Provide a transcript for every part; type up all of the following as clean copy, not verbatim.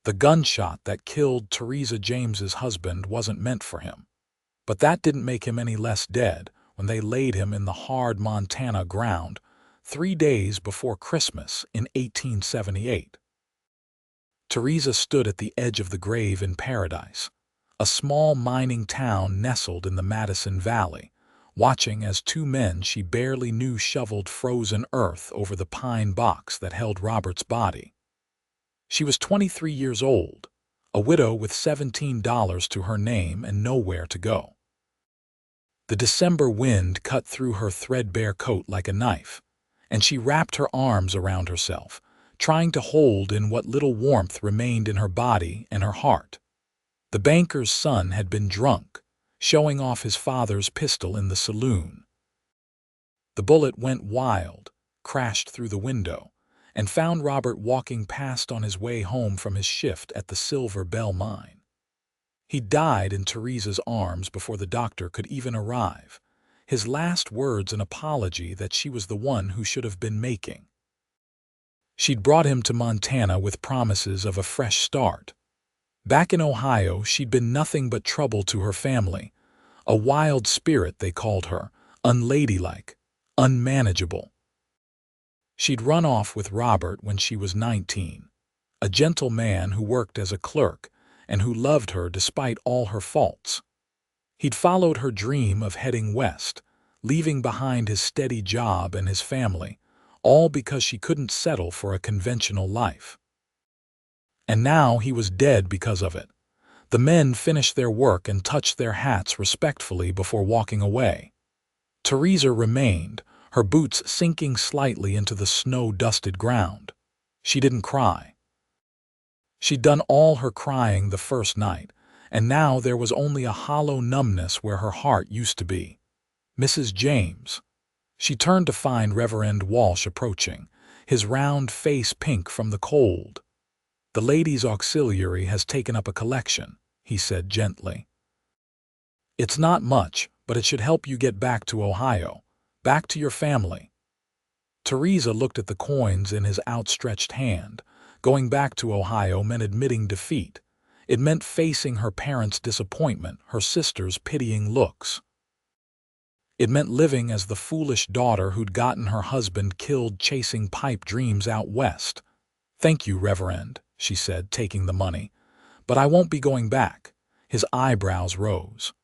The gunshot that killed Theresa James's husband wasn't meant for him. But that didn't make him any less dead when they laid him in the hard Montana ground 3 days before Christmas in 1878. Theresa stood at the edge of the grave in Paradise, a small mining town nestled in the Madison Valley, watching as two men she barely knew shoveled frozen earth over the pine box that held Robert's body. She was 23 years old, a widow with $17 to her name and nowhere to go. The December wind cut through her threadbare coat like a knife, and she wrapped her arms around herself, trying to hold in what little warmth remained in her body and her heart. The banker's son had been drunk, showing off his father's pistol in the saloon. The bullet went wild, crashed through the window, and found Robert walking past on his way home from his shift at the Silver Bell mine. He died in Theresa's arms before the doctor could even arrive, his last words an apology that she was the one who should have been making. She'd brought him to Montana with promises of a fresh start. Back in Ohio, she'd been nothing but trouble to her family. A wild spirit, they called her, unladylike, unmanageable. She'd run off with Robert when she was 19, a gentle man who worked as a clerk and who loved her despite all her faults. He'd followed her dream of heading west, leaving behind his steady job and his family, all because she couldn't settle for a conventional life. And now he was dead because of it. The men finished their work and touched their hats respectfully before walking away. Theresa remained, her boots sinking slightly into the snow-dusted ground. She didn't cry. She'd done all her crying the first night, and now there was only a hollow numbness where her heart used to be. Mrs. James. She turned to find Reverend Walsh approaching, his round face pink from the cold. "The ladies' auxiliary has taken up a collection," he said gently. "It's not much, but it should help you get back to Ohio, back to your family." Theresa looked at the coins in his outstretched hand. Going back to Ohio meant admitting defeat. It meant facing her parents' disappointment, her sister's pitying looks. It meant living as the foolish daughter who'd gotten her husband killed chasing pipe dreams out west. "Thank you, Reverend," she said, taking the money. "But I won't be going back." His eyebrows rose.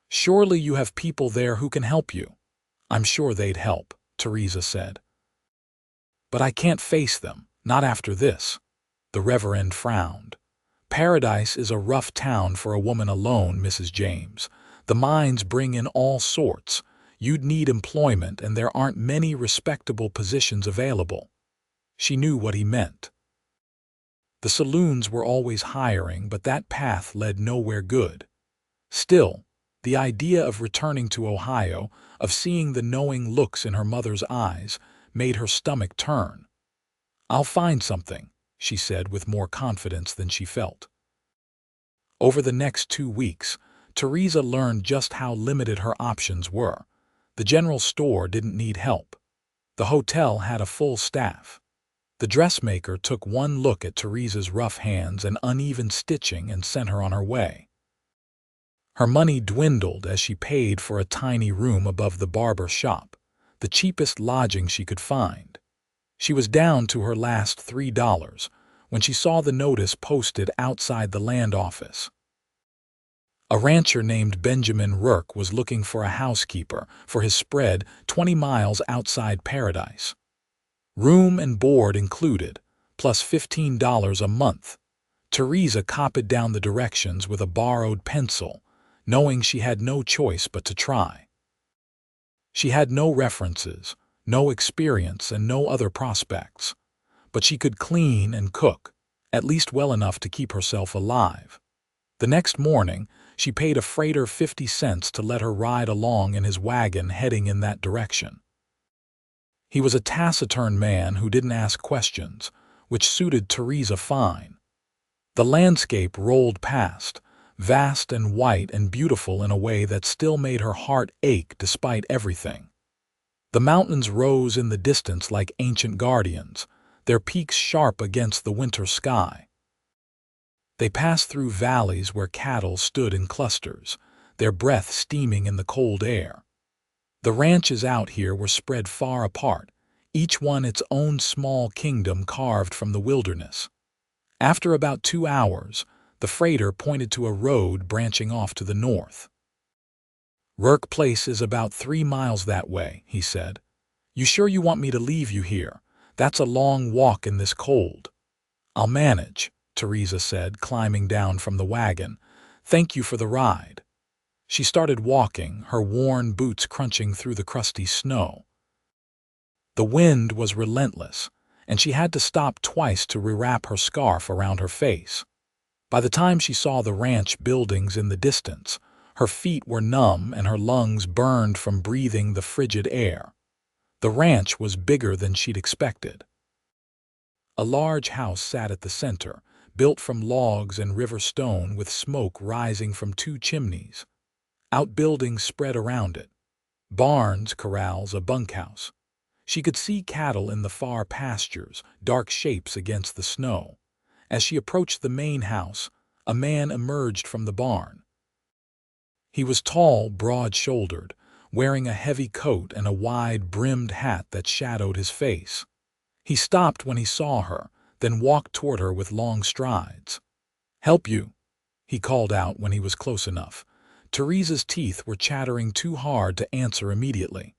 "Surely you have people there who can help you." "I'm sure they'd help," Theresa said. "But I can't face them, not after this." The Reverend frowned. "Paradise is a rough town for a woman alone, Mrs. James. The mines bring in all sorts. You'd need employment, and there aren't many respectable positions available." She knew what he meant. The saloons were always hiring, but that path led nowhere good. Still, the idea of returning to Ohio, of seeing the knowing looks in her mother's eyes, made her stomach turn. "I'll find something," she said with more confidence than she felt. Over the next 2 weeks, Theresa learned just how limited her options were. The general store didn't need help. The hotel had a full staff. The dressmaker took one look at Theresa's rough hands and uneven stitching and sent her on her way. Her money dwindled as she paid for a tiny room above the barber shop, the cheapest lodging she could find. She was down to her last $3 when she saw the notice posted outside the land office. A rancher named Benjamin Rourke was looking for a housekeeper for his spread 20 miles outside Paradise. Room and board included, plus $15 a month. Theresa copied down the directions with a borrowed pencil, knowing she had no choice but to try. She had no references, no experience, and no other prospects. But she could clean and cook, at least well enough to keep herself alive. The next morning, she paid a freighter 50 cents to let her ride along in his wagon heading in that direction. He was a taciturn man who didn't ask questions, which suited Theresa fine. The landscape rolled past, vast and white and beautiful in a way that still made her heart ache despite everything. The mountains rose in the distance like ancient guardians, their peaks sharp against the winter sky. They passed through valleys where cattle stood in clusters, their breath steaming in the cold air. The ranches out here were spread far apart, each one its own small kingdom carved from the wilderness. After about 2 hours, the freighter pointed to a road branching off to the north. "Rourke Place is about 3 miles that way," he said. "You sure you want me to leave you here? That's a long walk in this cold." "I'll manage," Theresa said, climbing down from the wagon. "Thank you for the ride." She started walking, her worn boots crunching through the crusty snow. The wind was relentless, and she had to stop twice to rewrap her scarf around her face. By the time she saw the ranch buildings in the distance, her feet were numb and her lungs burned from breathing the frigid air. The ranch was bigger than she'd expected. A large house sat at the center, built from logs and river stone with smoke rising from 2 chimneys. Outbuildings spread around it. Barns, corrals, a bunkhouse. She could see cattle in the far pastures, dark shapes against the snow. As she approached the main house, a man emerged from the barn. He was tall, broad-shouldered, wearing a heavy coat and a wide-brimmed hat that shadowed his face. He stopped when he saw her, then walked toward her with long strides. "Help you?" he called out when he was close enough. Theresa's teeth were chattering too hard to answer immediately.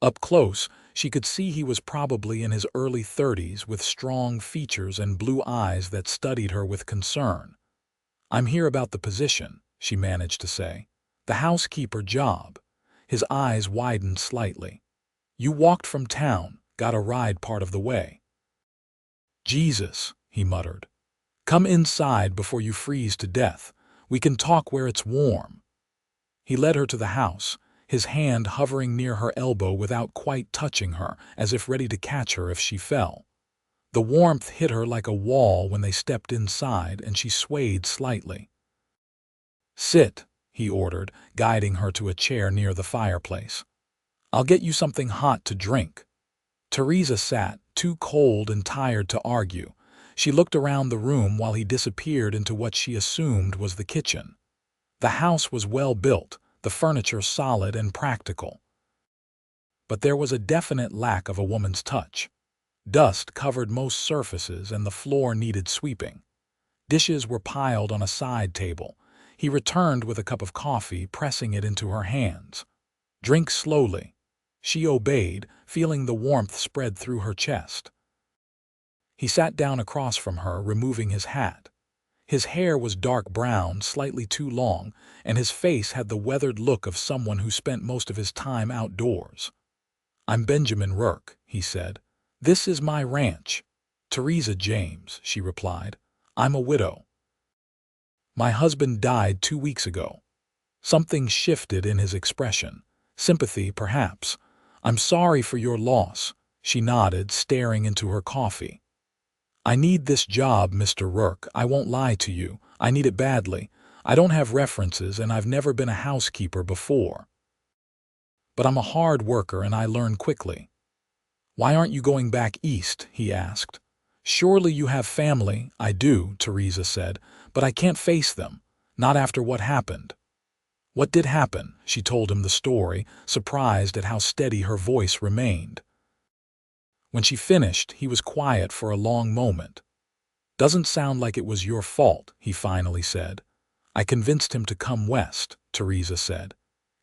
Up close, she could see he was probably in his early 30s with strong features and blue eyes that studied her with concern. "I'm here about the position," she managed to say. "The housekeeper job." His eyes widened slightly. "You walked from town, got a ride part of the way." "Jesus," he muttered. "Come inside before you freeze to death. We can talk where it's warm." He led her to the house, his hand hovering near her elbow without quite touching her, as if ready to catch her if she fell. The warmth hit her like a wall when they stepped inside, and she swayed slightly. "Sit," he ordered, guiding her to a chair near the fireplace. "I'll get you something hot to drink." Theresa sat, too cold and tired to argue. She looked around the room while he disappeared into what she assumed was the kitchen. The house was well built, the furniture solid and practical. But there was a definite lack of a woman's touch. Dust covered most surfaces and the floor needed sweeping. Dishes were piled on a side table. He returned with a cup of coffee, pressing it into her hands. "Drink slowly." She obeyed, feeling the warmth spread through her chest. He sat down across from her, removing his hat. His hair was dark brown, slightly too long, and his face had the weathered look of someone who spent most of his time outdoors. "I'm Benjamin Rourke," he said. "This is my ranch." "Theresa James," she replied. "I'm a widow. My husband died 2 weeks ago." Something shifted in his expression. Sympathy, perhaps. "I'm sorry for your loss," she nodded, staring into her coffee. "I need this job, Mr. Rourke. I won't lie to you. I need it badly. I don't have references and I've never been a housekeeper before. But I'm a hard worker and I learn quickly." "Why aren't you going back east?" he asked. "Surely you have family." "I do," Theresa said, "but I can't face them. Not after what happened." "What did happen?" She told him the story, surprised at how steady her voice remained. When she finished, he was quiet for a long moment. "Doesn't sound like it was your fault," he finally said. "I convinced him to come west," Theresa said.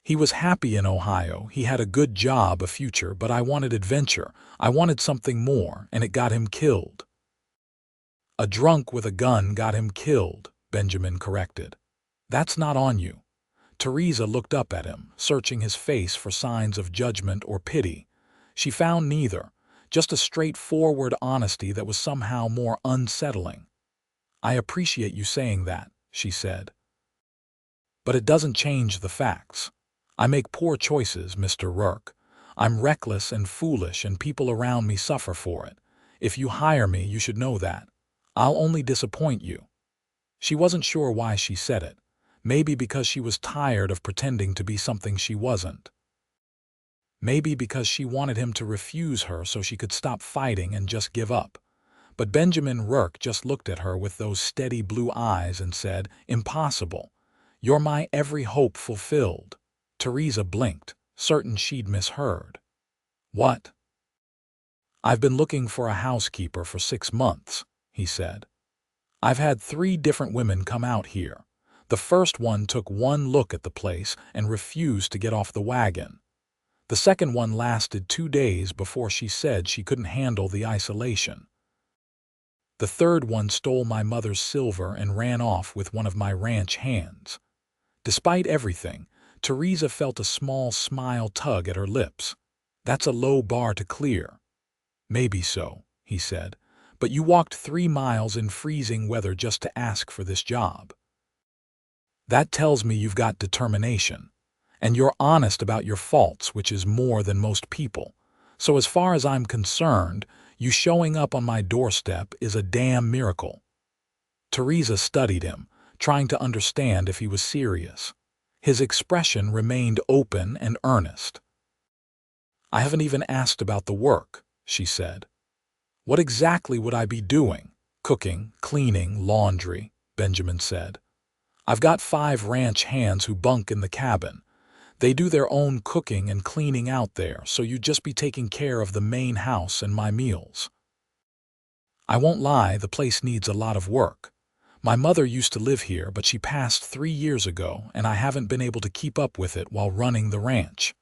"He was happy in Ohio, he had a good job, a future, but I wanted adventure. I wanted something more, and it got him killed." "A drunk with a gun got him killed," Benjamin corrected. "That's not on you." Theresa looked up at him, searching his face for signs of judgment or pity. She found neither. Just a straightforward honesty that was somehow more unsettling. "I appreciate you saying that," she said. "But it doesn't change the facts. I make poor choices, Mr. Rourke. I'm reckless and foolish and people around me suffer for it. If you hire me, you should know that. I'll only disappoint you." She wasn't sure why she said it. Maybe because she was tired of pretending to be something she wasn't. Maybe because she wanted him to refuse her so she could stop fighting and just give up. But Benjamin Rourke just looked at her with those steady blue eyes and said, "Impossible. You're my every hope fulfilled." Theresa blinked, certain she'd misheard. "What?" "I've been looking for a housekeeper for 6 months," he said. "I've had 3 different women come out here. The first one took one look at the place and refused to get off the wagon. The second one lasted 2 days before she said she couldn't handle the isolation. The third one stole my mother's silver and ran off with one of my ranch hands." Despite everything, Theresa felt a small smile tug at her lips. "That's a low bar to clear." "Maybe so," he said, "but you walked 3 miles in freezing weather just to ask for this job. That tells me you've got determination. And you're honest about your faults, which is more than most people. So as far as I'm concerned, you showing up on my doorstep is a damn miracle." Theresa studied him, trying to understand if he was serious. His expression remained open and earnest. "I haven't even asked about the work," she said. "What exactly would I be doing?" "Cooking, cleaning, laundry," Benjamin said. "I've got 5 ranch hands who bunk in the cabin. They do their own cooking and cleaning out there, so you'd just be taking care of the main house and my meals. I won't lie, the place needs a lot of work. My mother used to live here, but she passed 3 years ago, and I haven't been able to keep up with it while running the ranch."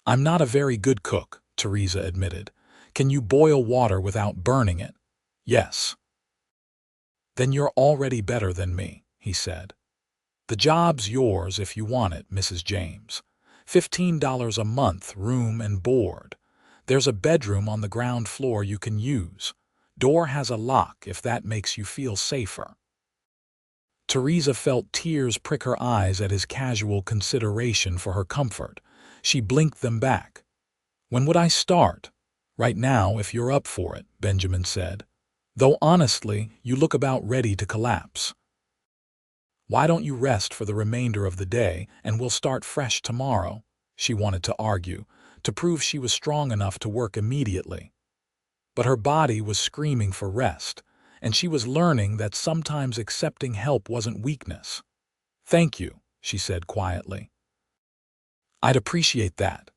"I'm not a very good cook," Theresa admitted. "Can you boil water without burning it?" "Yes." "Then you're already better than me," he said. "The job's yours if you want it, Mrs. James. $15 a month, room and board. There's a bedroom on the ground floor you can use. Door has a lock if that makes you feel safer." Theresa felt tears prick her eyes at his casual consideration for her comfort. She blinked them back. "When would I start?" "Right now, if you're up for it," Benjamin said. "Though honestly, you look about ready to collapse." "Why don't you rest for the remainder of the day, and we'll start fresh tomorrow?" she wanted to argue, to prove she was strong enough to work immediately. But her body was screaming for rest, and she was learning that sometimes accepting help wasn't weakness. "Thank you," she said quietly. "I'd appreciate that."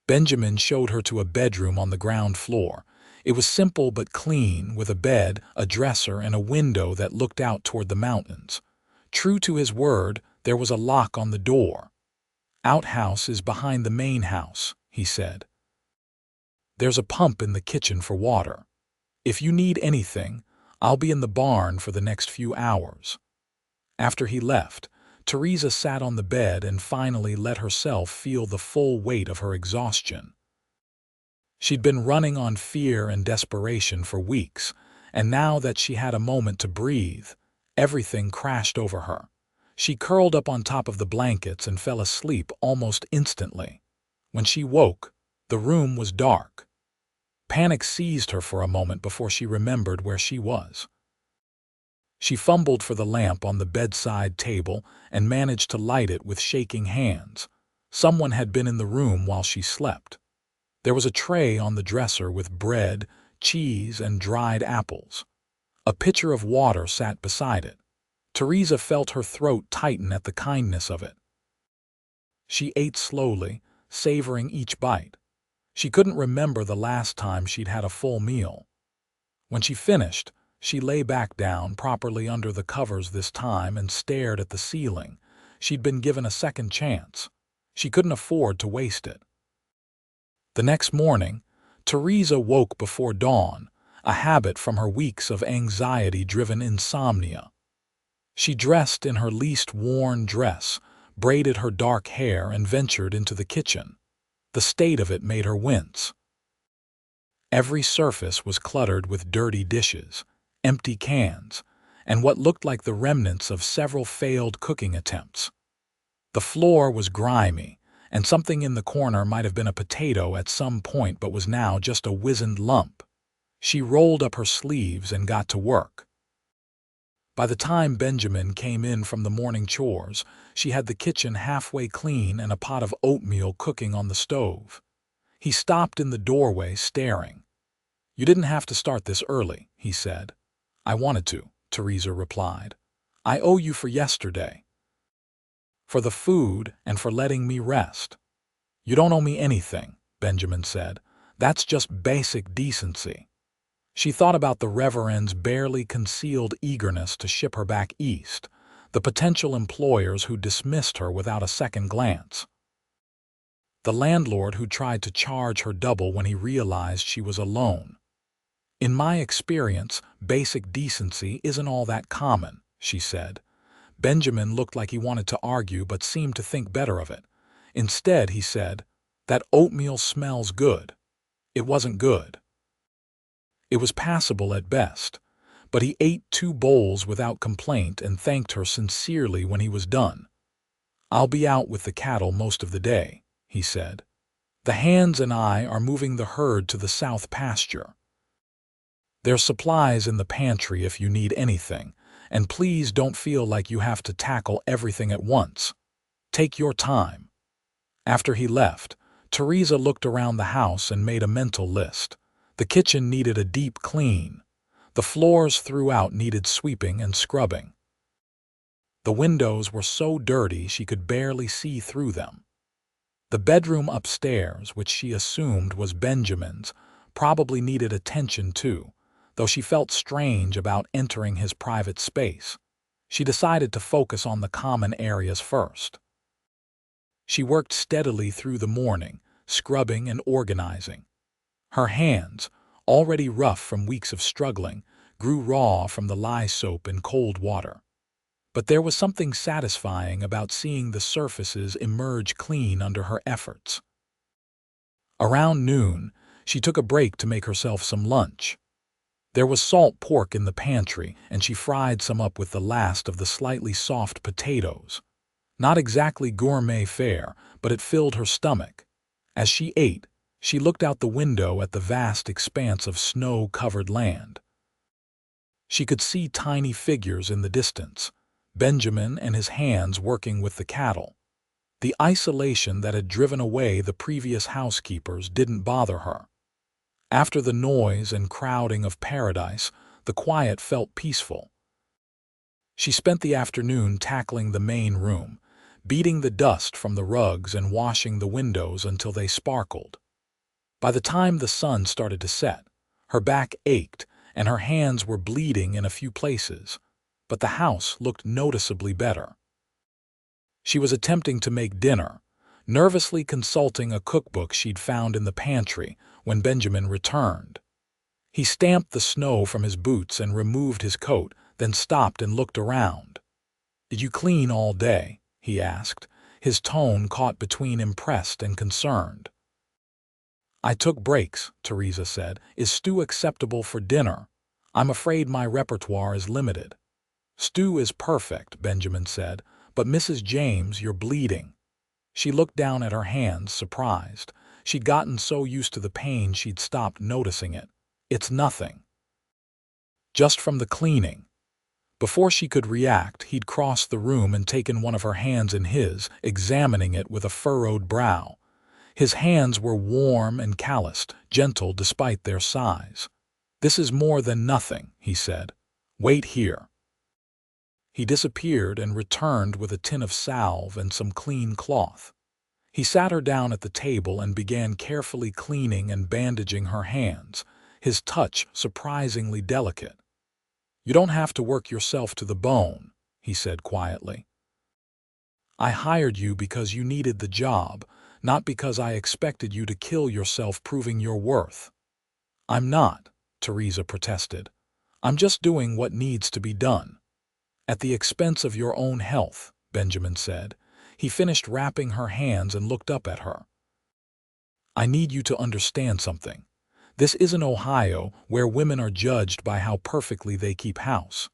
Benjamin showed her to a bedroom on the ground floor. It was simple but clean, with a bed, a dresser, and a window that looked out toward the mountains. True to his word, there was a lock on the door. "Outhouse is behind the main house," he said. "There's a pump in the kitchen for water. If you need anything, I'll be in the barn for the next few hours." After he left, Theresa sat on the bed and finally let herself feel the full weight of her exhaustion. She'd been running on fear and desperation for weeks, and now that she had a moment to breathe, everything crashed over her. She curled up on top of the blankets and fell asleep almost instantly. When she woke, the room was dark. Panic seized her for a moment before she remembered where she was. She fumbled for the lamp on the bedside table and managed to light it with shaking hands. Someone had been in the room while she slept. There was a tray on the dresser with bread, cheese, and dried apples. A pitcher of water sat beside it. Theresa felt her throat tighten at the kindness of it. She ate slowly, savoring each bite. She couldn't remember the last time she'd had a full meal. When she finished, she lay back down properly under the covers this time and stared at the ceiling. She'd been given a second chance. She couldn't afford to waste it. The next morning, Theresa woke before dawn, a habit from her weeks of anxiety-driven insomnia. She dressed in her least worn dress, braided her dark hair, and ventured into the kitchen. The state of it made her wince. Every surface was cluttered with dirty dishes, empty cans, and what looked like the remnants of several failed cooking attempts. The floor was grimy, and something in the corner might have been a potato at some point but was now just a wizened lump. She rolled up her sleeves and got to work. By the time Benjamin came in from the morning chores, she had the kitchen halfway clean and a pot of oatmeal cooking on the stove. He stopped in the doorway, staring. You didn't have to start this early, he said. I wanted to, Theresa replied. I owe you for yesterday, for the food and for letting me rest. You don't owe me anything, Benjamin said. That's just basic decency. She thought about the Reverend's barely concealed eagerness to ship her back east, the potential employers who dismissed her without a second glance, the landlord who tried to charge her double when he realized she was alone. In my experience, basic decency isn't all that common, she said. Benjamin looked like he wanted to argue but seemed to think better of it. Instead, he said, that oatmeal smells good. It wasn't good. It was passable at best, but he ate 2 bowls without complaint and thanked her sincerely when he was done. I'll be out with the cattle most of the day, he said. The hands and I are moving the herd to the south pasture. There's supplies in the pantry if you need anything, and please don't feel like you have to tackle everything at once. Take your time. After he left, Theresa looked around the house and made a mental list. The kitchen needed a deep clean. The floors throughout needed sweeping and scrubbing. The windows were so dirty she could barely see through them. The bedroom upstairs, which she assumed was Benjamin's, probably needed attention too, though she felt strange about entering his private space. She decided to focus on the common areas first. She worked steadily through the morning, scrubbing and organizing. Her hands, already rough from weeks of struggling, grew raw from the lye soap in cold water. But there was something satisfying about seeing the surfaces emerge clean under her efforts. Around noon, she took a break to make herself some lunch. There was salt pork in the pantry, and she fried some up with the last of the slightly soft potatoes. Not exactly gourmet fare, but it filled her stomach. As she ate, she looked out the window at the vast expanse of snow-covered land. She could see tiny figures in the distance, Benjamin and his hands working with the cattle. The isolation that had driven away the previous housekeepers didn't bother her. After the noise and crowding of paradise, the quiet felt peaceful. She spent the afternoon tackling the main room, beating the dust from the rugs and washing the windows until they sparkled. By the time the sun started to set, her back ached and her hands were bleeding in a few places, but the house looked noticeably better. She was attempting to make dinner, nervously consulting a cookbook she'd found in the pantry when Benjamin returned. He stamped the snow from his boots and removed his coat, then stopped and looked around. "Did you clean all day?" he asked, his tone caught between impressed and concerned. "I took breaks," Theresa said. "Is stew acceptable for dinner? I'm afraid my repertoire is limited." "Stew is perfect," Benjamin said, "but Mrs. James, you're bleeding." She looked down at her hands, surprised. She'd gotten so used to the pain she'd stopped noticing it. "It's nothing. Just from the cleaning." Before she could react, he'd crossed the room and taken one of her hands in his, examining it with a furrowed brow. His hands were warm and calloused, gentle despite their size. "This is more than nothing," he said. "Wait here." He disappeared and returned with a tin of salve and some clean cloth. He sat her down at the table and began carefully cleaning and bandaging her hands, his touch surprisingly delicate. "You don't have to work yourself to the bone," he said quietly. "I hired you because you needed the job, not because I expected you to kill yourself proving your worth." "I'm not," Theresa protested. "I'm just doing what needs to be done." "At the expense of your own health," Benjamin said. He finished wrapping her hands and looked up at her. "I need you to understand something. This isn't Ohio, where women are judged by how perfectly they keep house.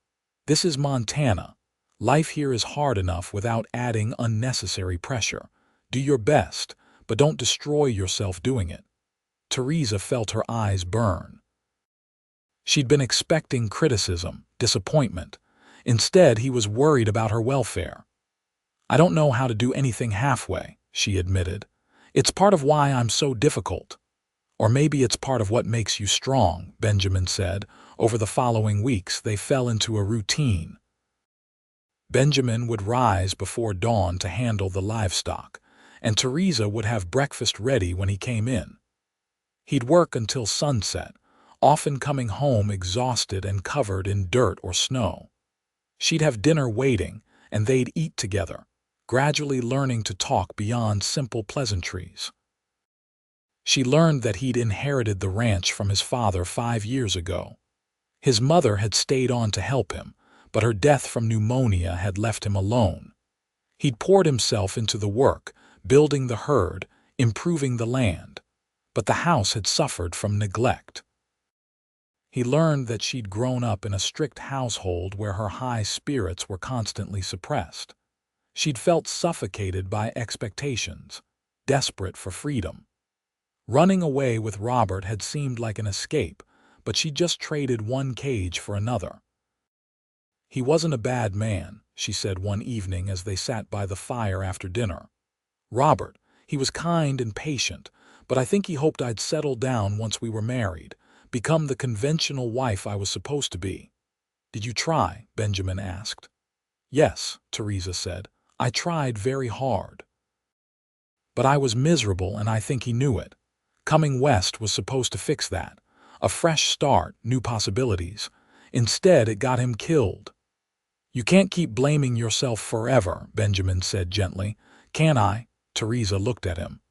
This is Montana. Life here is hard enough without adding unnecessary pressure. Do your best, but don't destroy yourself doing it." Theresa felt her eyes burn. She'd been expecting criticism, disappointment. Instead, he was worried about her welfare. "I don't know how to do anything halfway," she admitted. "It's part of why I'm so difficult." Or maybe it's part of what makes you strong, Benjamin said. Over the following weeks, they fell into a routine. Benjamin would rise before dawn to handle the livestock, and Theresa would have breakfast ready when he came in. He'd work until sunset, often coming home exhausted and covered in dirt or snow. She'd have dinner waiting, and they'd eat together, gradually learning to talk beyond simple pleasantries. She learned that he'd inherited the ranch from his father 5 years ago. His mother had stayed on to help him, but her death from pneumonia had left him alone. He'd poured himself into the work, building the herd, improving the land, but the house had suffered from neglect. He learned that she'd grown up in a strict household where her high spirits were constantly suppressed. She'd felt suffocated by expectations, desperate for freedom. Running away with Robert had seemed like an escape, but she just traded one cage for another. "He wasn't a bad man," she said one evening as they sat by the fire after dinner. "Robert, he was kind and patient, but I think he hoped I'd settle down once we were married, become the conventional wife I was supposed to be." "Did you try?" Benjamin asked. "Yes," Theresa said. "I tried very hard. But I was miserable, and I think he knew it. Coming west was supposed to fix that. A fresh start, new possibilities. Instead, it got him killed." "You can't keep blaming yourself forever," Benjamin said gently. "Can I?" Theresa looked at him.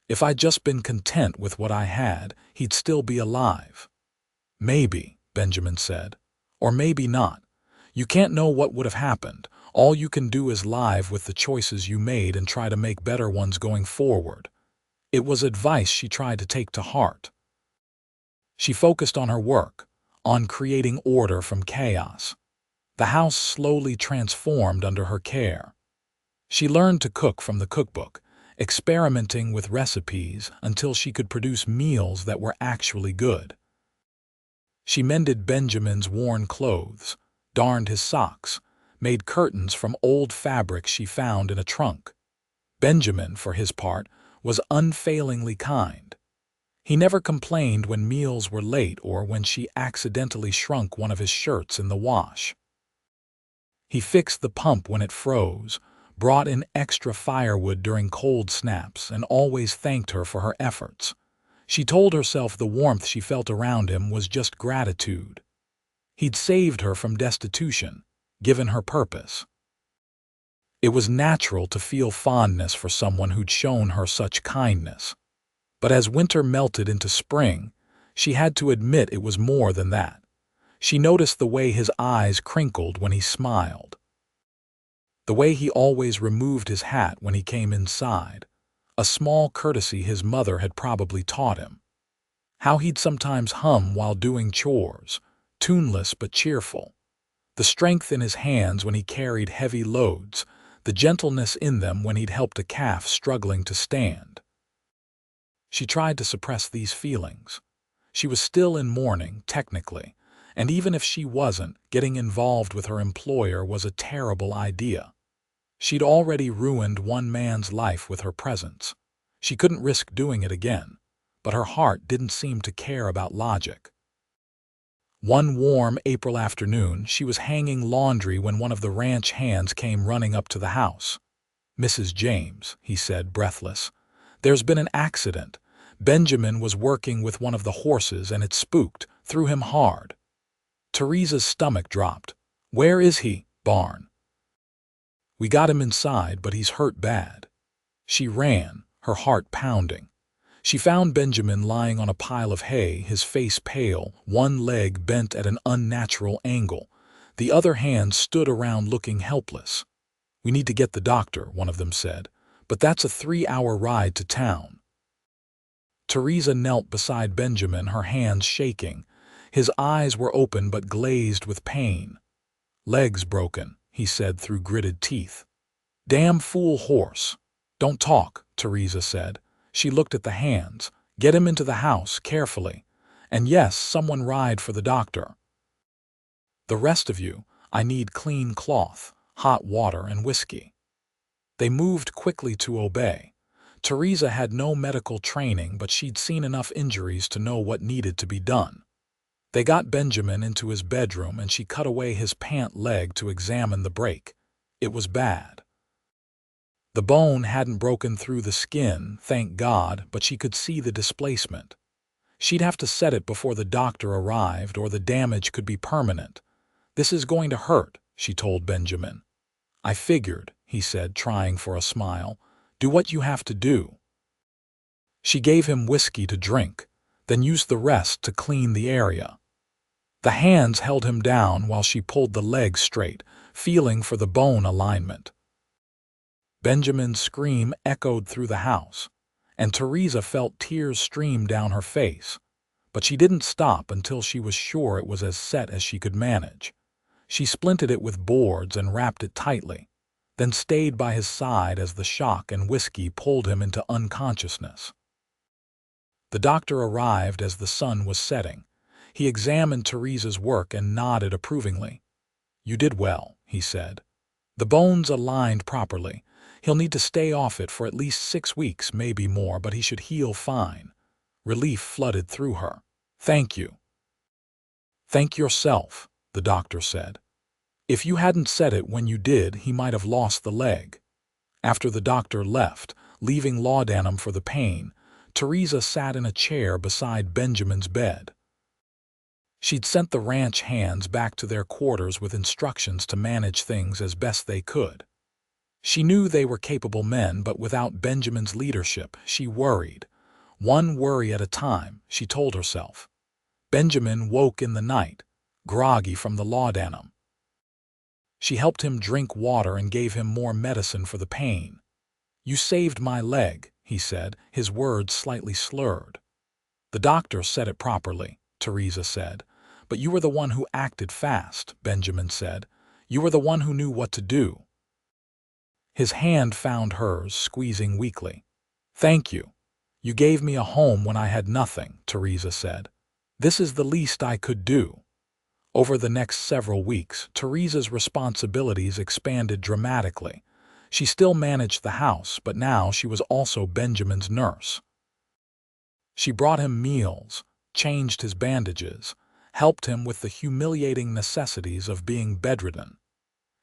"If I'd just been content with what I had, he'd still be alive." "Maybe," Benjamin said. "Or maybe not. You can't know what would have happened. All you can do is live with the choices you made and try to make better ones going forward." It was advice she tried to take to heart. She focused on her work, on creating order from chaos. The house slowly transformed under her care. She learned to cook from the cookbook, experimenting with recipes until she could produce meals that were actually good. She mended Benjamin's worn clothes, darned his socks, made curtains from old fabric she found in a trunk. Benjamin, for his part, was unfailingly kind. He never complained when meals were late or when she accidentally shrunk one of his shirts in the wash. He fixed the pump when it froze, brought in extra firewood during cold snaps, and always thanked her for her efforts. She told herself the warmth she felt around him was just gratitude. He'd saved her from destitution, given her purpose. It was natural to feel fondness for someone who'd shown her such kindness. But as winter melted into spring, she had to admit it was more than that. She noticed the way his eyes crinkled when he smiled, the way he always removed his hat when he came inside, a small courtesy his mother had probably taught him. How he'd sometimes hum while doing chores, tuneless but cheerful. The strength in his hands when he carried heavy loads, the gentleness in them when he'd helped a calf struggling to stand. She tried to suppress these feelings. She was still in mourning, technically, and even if she wasn't, getting involved with her employer was a terrible idea. She'd already ruined one man's life with her presence. She couldn't risk doing it again, but her heart didn't seem to care about logic. One warm April afternoon, she was hanging laundry when one of the ranch hands came running up to the house. "Mrs. James," he said, breathless, "there's been an accident. Benjamin was working with one of the horses and it spooked, threw him hard." Theresa's stomach dropped. "Where is he, Barn?" "We got him inside, but he's hurt bad." She ran, her heart pounding. She found Benjamin lying on a pile of hay, his face pale, one leg bent at an unnatural angle. The other hand stood around looking helpless. "We need to get the doctor," one of them said, "but that's a 3-hour ride to town." Theresa knelt beside Benjamin, her hands shaking. His eyes were open but glazed with pain. "Legs broken," he said through gritted teeth. "Damn fool horse." "Don't talk," Theresa said. She looked at the hands. "Get him into the house, carefully. And yes, someone ride for the doctor. The rest of you, I need clean cloth, hot water, and whiskey." They moved quickly to obey. Theresa had no medical training, but she'd seen enough injuries to know what needed to be done. They got Benjamin into his bedroom and she cut away his pant leg to examine the break. It was bad. The bone hadn't broken through the skin, thank God, but she could see the displacement. She'd have to set it before the doctor arrived or the damage could be permanent. "This is going to hurt," she told Benjamin. "I figured," he said, trying for a smile. "Do what you have to do." She gave him whiskey to drink, then used the rest to clean the area. The hands held him down while she pulled the legs straight, feeling for the bone alignment. Benjamin's scream echoed through the house, and Theresa felt tears stream down her face. But she didn't stop until she was sure it was as set as she could manage. She splinted it with boards and wrapped it tightly, then stayed by his side as the shock and whiskey pulled him into unconsciousness. The doctor arrived as the sun was setting. He examined Theresa's work and nodded approvingly. "You did well," he said. "The bone's aligned properly. He'll need to stay off it for at least 6 weeks, maybe more, but he should heal fine." Relief flooded through her. "Thank you." "Thank yourself," the doctor said. "If you hadn't said it when you did, he might have lost the leg." After the doctor left, leaving laudanum for the pain, Theresa sat in a chair beside Benjamin's bed. She'd sent the ranch hands back to their quarters with instructions to manage things as best they could. She knew they were capable men, but without Benjamin's leadership, she worried. One worry at a time, she told herself. Benjamin woke in the night, groggy from the laudanum. She helped him drink water and gave him more medicine for the pain. "You saved my leg," he said, his words slightly slurred. "The doctor said it properly," Theresa said. "But you were the one who acted fast," Benjamin said. "You were the one who knew what to do." His hand found hers, squeezing weakly. "Thank you. You gave me a home when I had nothing," Theresa said. "This is the least I could do." Over the next several weeks, Theresa's responsibilities expanded dramatically. She still managed the house, but now she was also Benjamin's nurse. She brought him meals, changed his bandages, helped him with the humiliating necessities of being bedridden.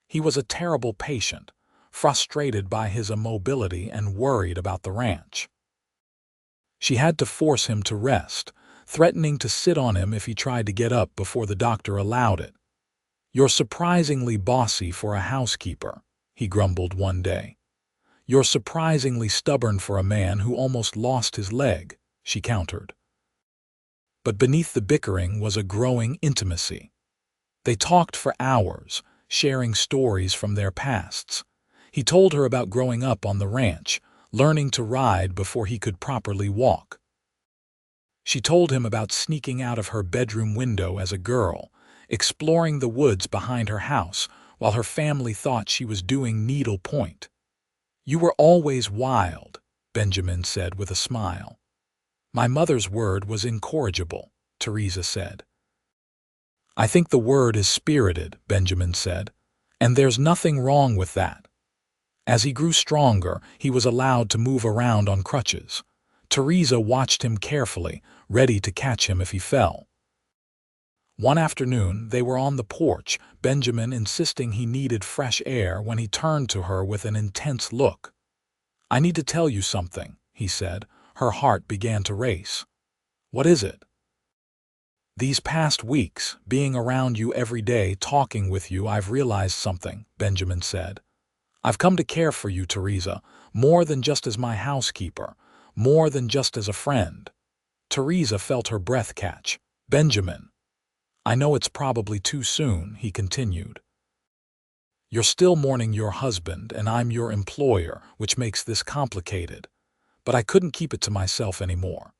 He was a terrible patient, frustrated by his immobility and worried about the ranch. She had to force him to rest, threatening to sit on him if he tried to get up before the doctor allowed it. "You're surprisingly bossy for a housekeeper," he grumbled one day. "You're surprisingly stubborn for a man who almost lost his leg," she countered. But beneath the bickering was a growing intimacy. They talked for hours, sharing stories from their pasts. He told her about growing up on the ranch, learning to ride before he could properly walk. She told him about sneaking out of her bedroom window as a girl, exploring the woods behind her house while her family thought she was doing needlepoint. "You were always wild," Benjamin said with a smile. "My mother's word was incorrigible," Theresa said. "I think the word is spirited," Benjamin said, "and there's nothing wrong with that." As he grew stronger, he was allowed to move around on crutches. Theresa watched him carefully, ready to catch him if he fell. One afternoon, they were on the porch, Benjamin insisting he needed fresh air when he turned to her with an intense look. "I need to tell you something," he said. Her heart began to race. "What is it?" "These past weeks, being around you every day, talking with you, I've realized something," Benjamin said. "I've come to care for you, Theresa, more than just as my housekeeper, more than just as a friend." Theresa felt her breath catch. "Benjamin." "I know it's probably too soon," he continued. "You're still mourning your husband, and I'm your employer, which makes this complicated. But I couldn't keep it to myself anymore.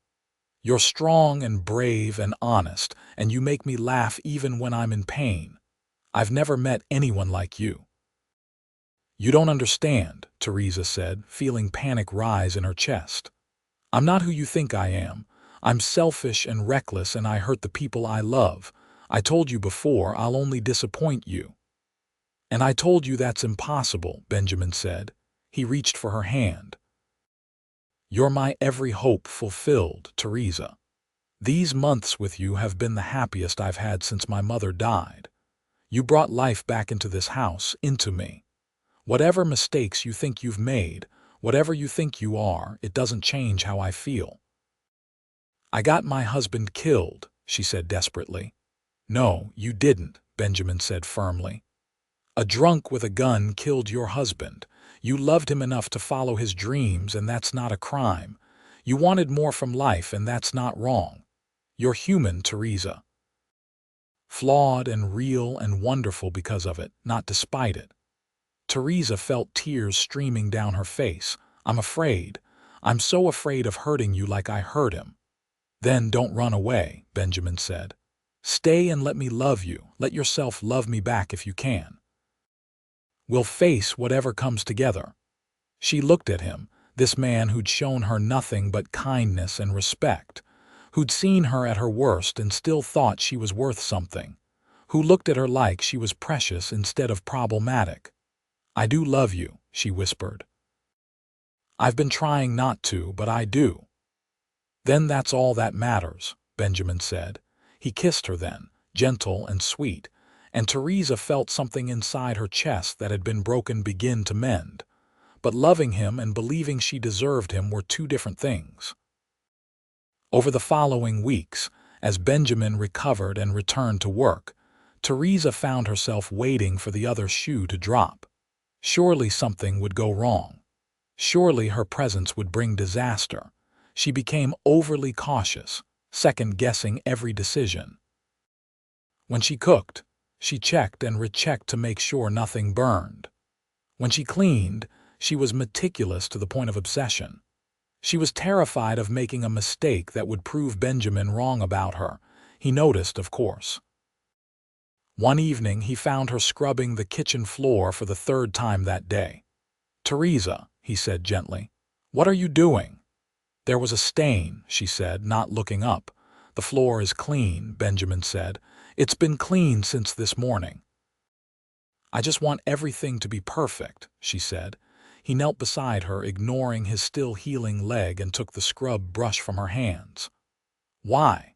You're strong and brave and honest, and you make me laugh even when I'm in pain. I've never met anyone like you." "You don't understand," Theresa said, feeling panic rise in her chest. "I'm not who you think I am. I'm selfish and reckless, and I hurt the people I love. I told you before, I'll only disappoint you." "And I told you that's impossible," Benjamin said. He reached for her hand. You're my every hope fulfilled, Theresa. These months with you have been the happiest I've had since my mother died. You brought life back into this house, into me. Whatever mistakes you think you've made, whatever you think you are, it doesn't change how I feel. I got my husband killed, she said desperately. No, you didn't, Benjamin said firmly. A drunk with a gun killed your husband. You loved him enough to follow his dreams, and that's not a crime. You wanted more from life, and that's not wrong. You're human, Theresa. Flawed and real and wonderful because of it, not despite it. Theresa felt tears streaming down her face. I'm afraid. I'm so afraid of hurting you like I hurt him. Then don't run away, Benjamin said. Stay and let me love you. Let yourself love me back if you can. We'll face whatever comes together. She looked at him, this man who'd shown her nothing but kindness and respect, who'd seen her at her worst and still thought she was worth something, who looked at her like she was precious instead of problematic. I do love you, she whispered. I've been trying not to, but I do. Then that's all that matters, Benjamin said. He kissed her then, gentle and sweet, and Theresa felt something inside her chest that had been broken begin to mend. But loving him and believing she deserved him were two different things. Over the following weeks, as Benjamin recovered and returned to work, Theresa found herself waiting for the other shoe to drop. Surely something would go wrong. Surely her presence would bring disaster. She became overly cautious, second-guessing every decision. When she cooked, she checked and rechecked to make sure nothing burned. When she cleaned, she was meticulous to the point of obsession. She was terrified of making a mistake that would prove Benjamin wrong about her. He noticed, of course. One evening, he found her scrubbing the kitchen floor for the third time that day. Theresa, he said gently, what are you doing? There was a stain, she said, not looking up. The floor is clean, Benjamin said. It's been clean since this morning. I just want everything to be perfect, she said. He knelt beside her, ignoring his still healing leg, and took the scrub brush from her hands. Why?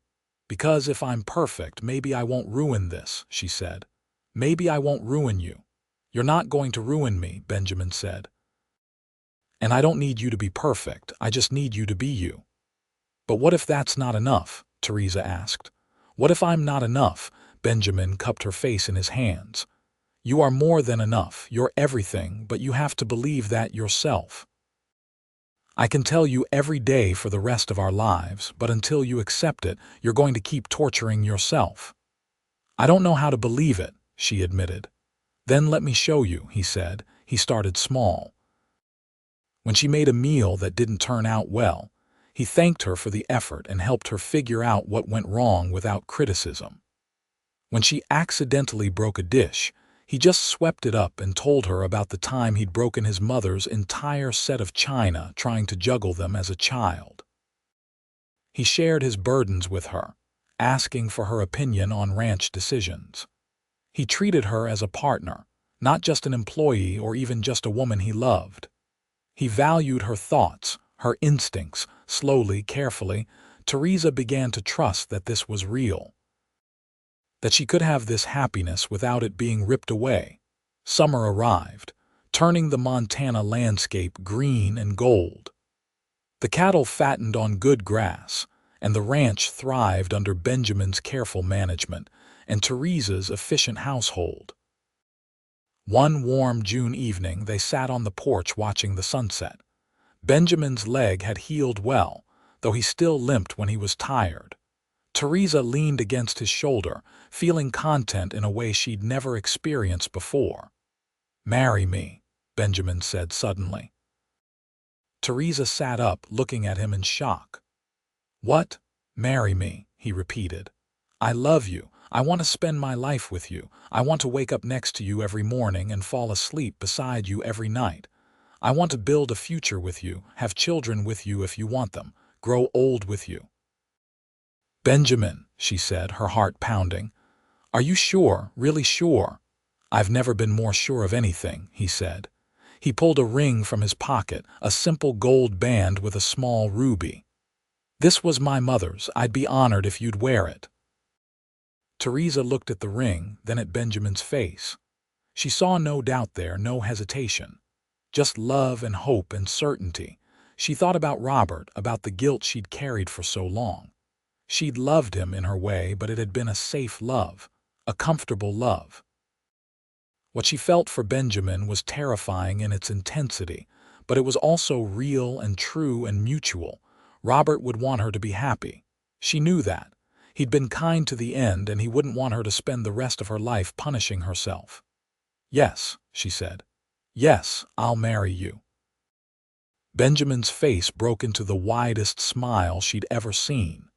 Because if I'm perfect, maybe I won't ruin this, she said. Maybe I won't ruin you. You're not going to ruin me, Benjamin said. And I don't need you to be perfect, I just need you to be you. But what if that's not enough? Theresa asked. What if I'm not enough? Benjamin cupped her face in his hands. You are more than enough, you're everything, but you have to believe that yourself. I can tell you every day for the rest of our lives, but until you accept it, you're going to keep torturing yourself. I don't know how to believe it, she admitted. Then let me show you, he said. He started small. When she made a meal that didn't turn out well, he thanked her for the effort and helped her figure out what went wrong without criticism. When she accidentally broke a dish, he just swept it up and told her about the time he'd broken his mother's entire set of china trying to juggle them as a child. He shared his burdens with her, asking for her opinion on ranch decisions. He treated her as a partner, not just an employee or even just a woman he loved. He valued her thoughts, her instincts. Slowly, carefully, Theresa began to trust that this was real. That she could have this happiness without it being ripped away. Summer arrived, turning the Montana landscape green and gold. The cattle fattened on good grass, and the ranch thrived under Benjamin's careful management and Theresa's efficient household. One warm June evening, they sat on the porch watching the sunset. Benjamin's leg had healed well, though he still limped when he was tired. Theresa leaned against his shoulder, feeling content in a way she'd never experienced before. Marry me, Benjamin said suddenly. Theresa sat up, looking at him in shock. What? Marry me, he repeated. I love you. I want to spend my life with you. I want to wake up next to you every morning and fall asleep beside you every night. I want to build a future with you, have children with you if you want them, grow old with you. Benjamin, she said, her heart pounding. Are you sure, really sure? I've never been more sure of anything, he said. He pulled a ring from his pocket, a simple gold band with a small ruby. "This was my mother's. I'd be honored if you'd wear it." Theresa looked at the ring, then at Benjamin's face. She saw no doubt there, no hesitation. Just love and hope and certainty. She thought about Robert, about the guilt she'd carried for so long. She'd loved him in her way, but it had been a safe love, a comfortable love. What she felt for Benjamin was terrifying in its intensity, but it was also real and true and mutual. Robert would want her to be happy. She knew that. He'd been kind to the end, and he wouldn't want her to spend the rest of her life punishing herself. "Yes," she said. "Yes, I'll marry you." Benjamin's face broke into the widest smile she'd ever seen.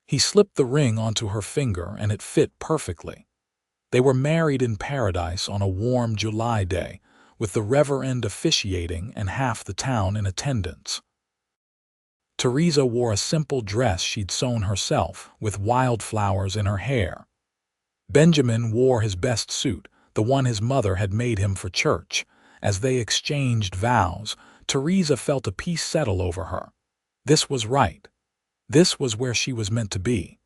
He slipped the ring onto her finger, and it fit perfectly. They were married in paradise on a warm July day, with the reverend officiating and half the town in attendance. Theresa wore a simple dress she'd sewn herself, with wildflowers in her hair. Benjamin wore his best suit, the one his mother had made him for church. As they exchanged vows, Theresa felt a peace settle over her. This was right. This was where she was meant to be.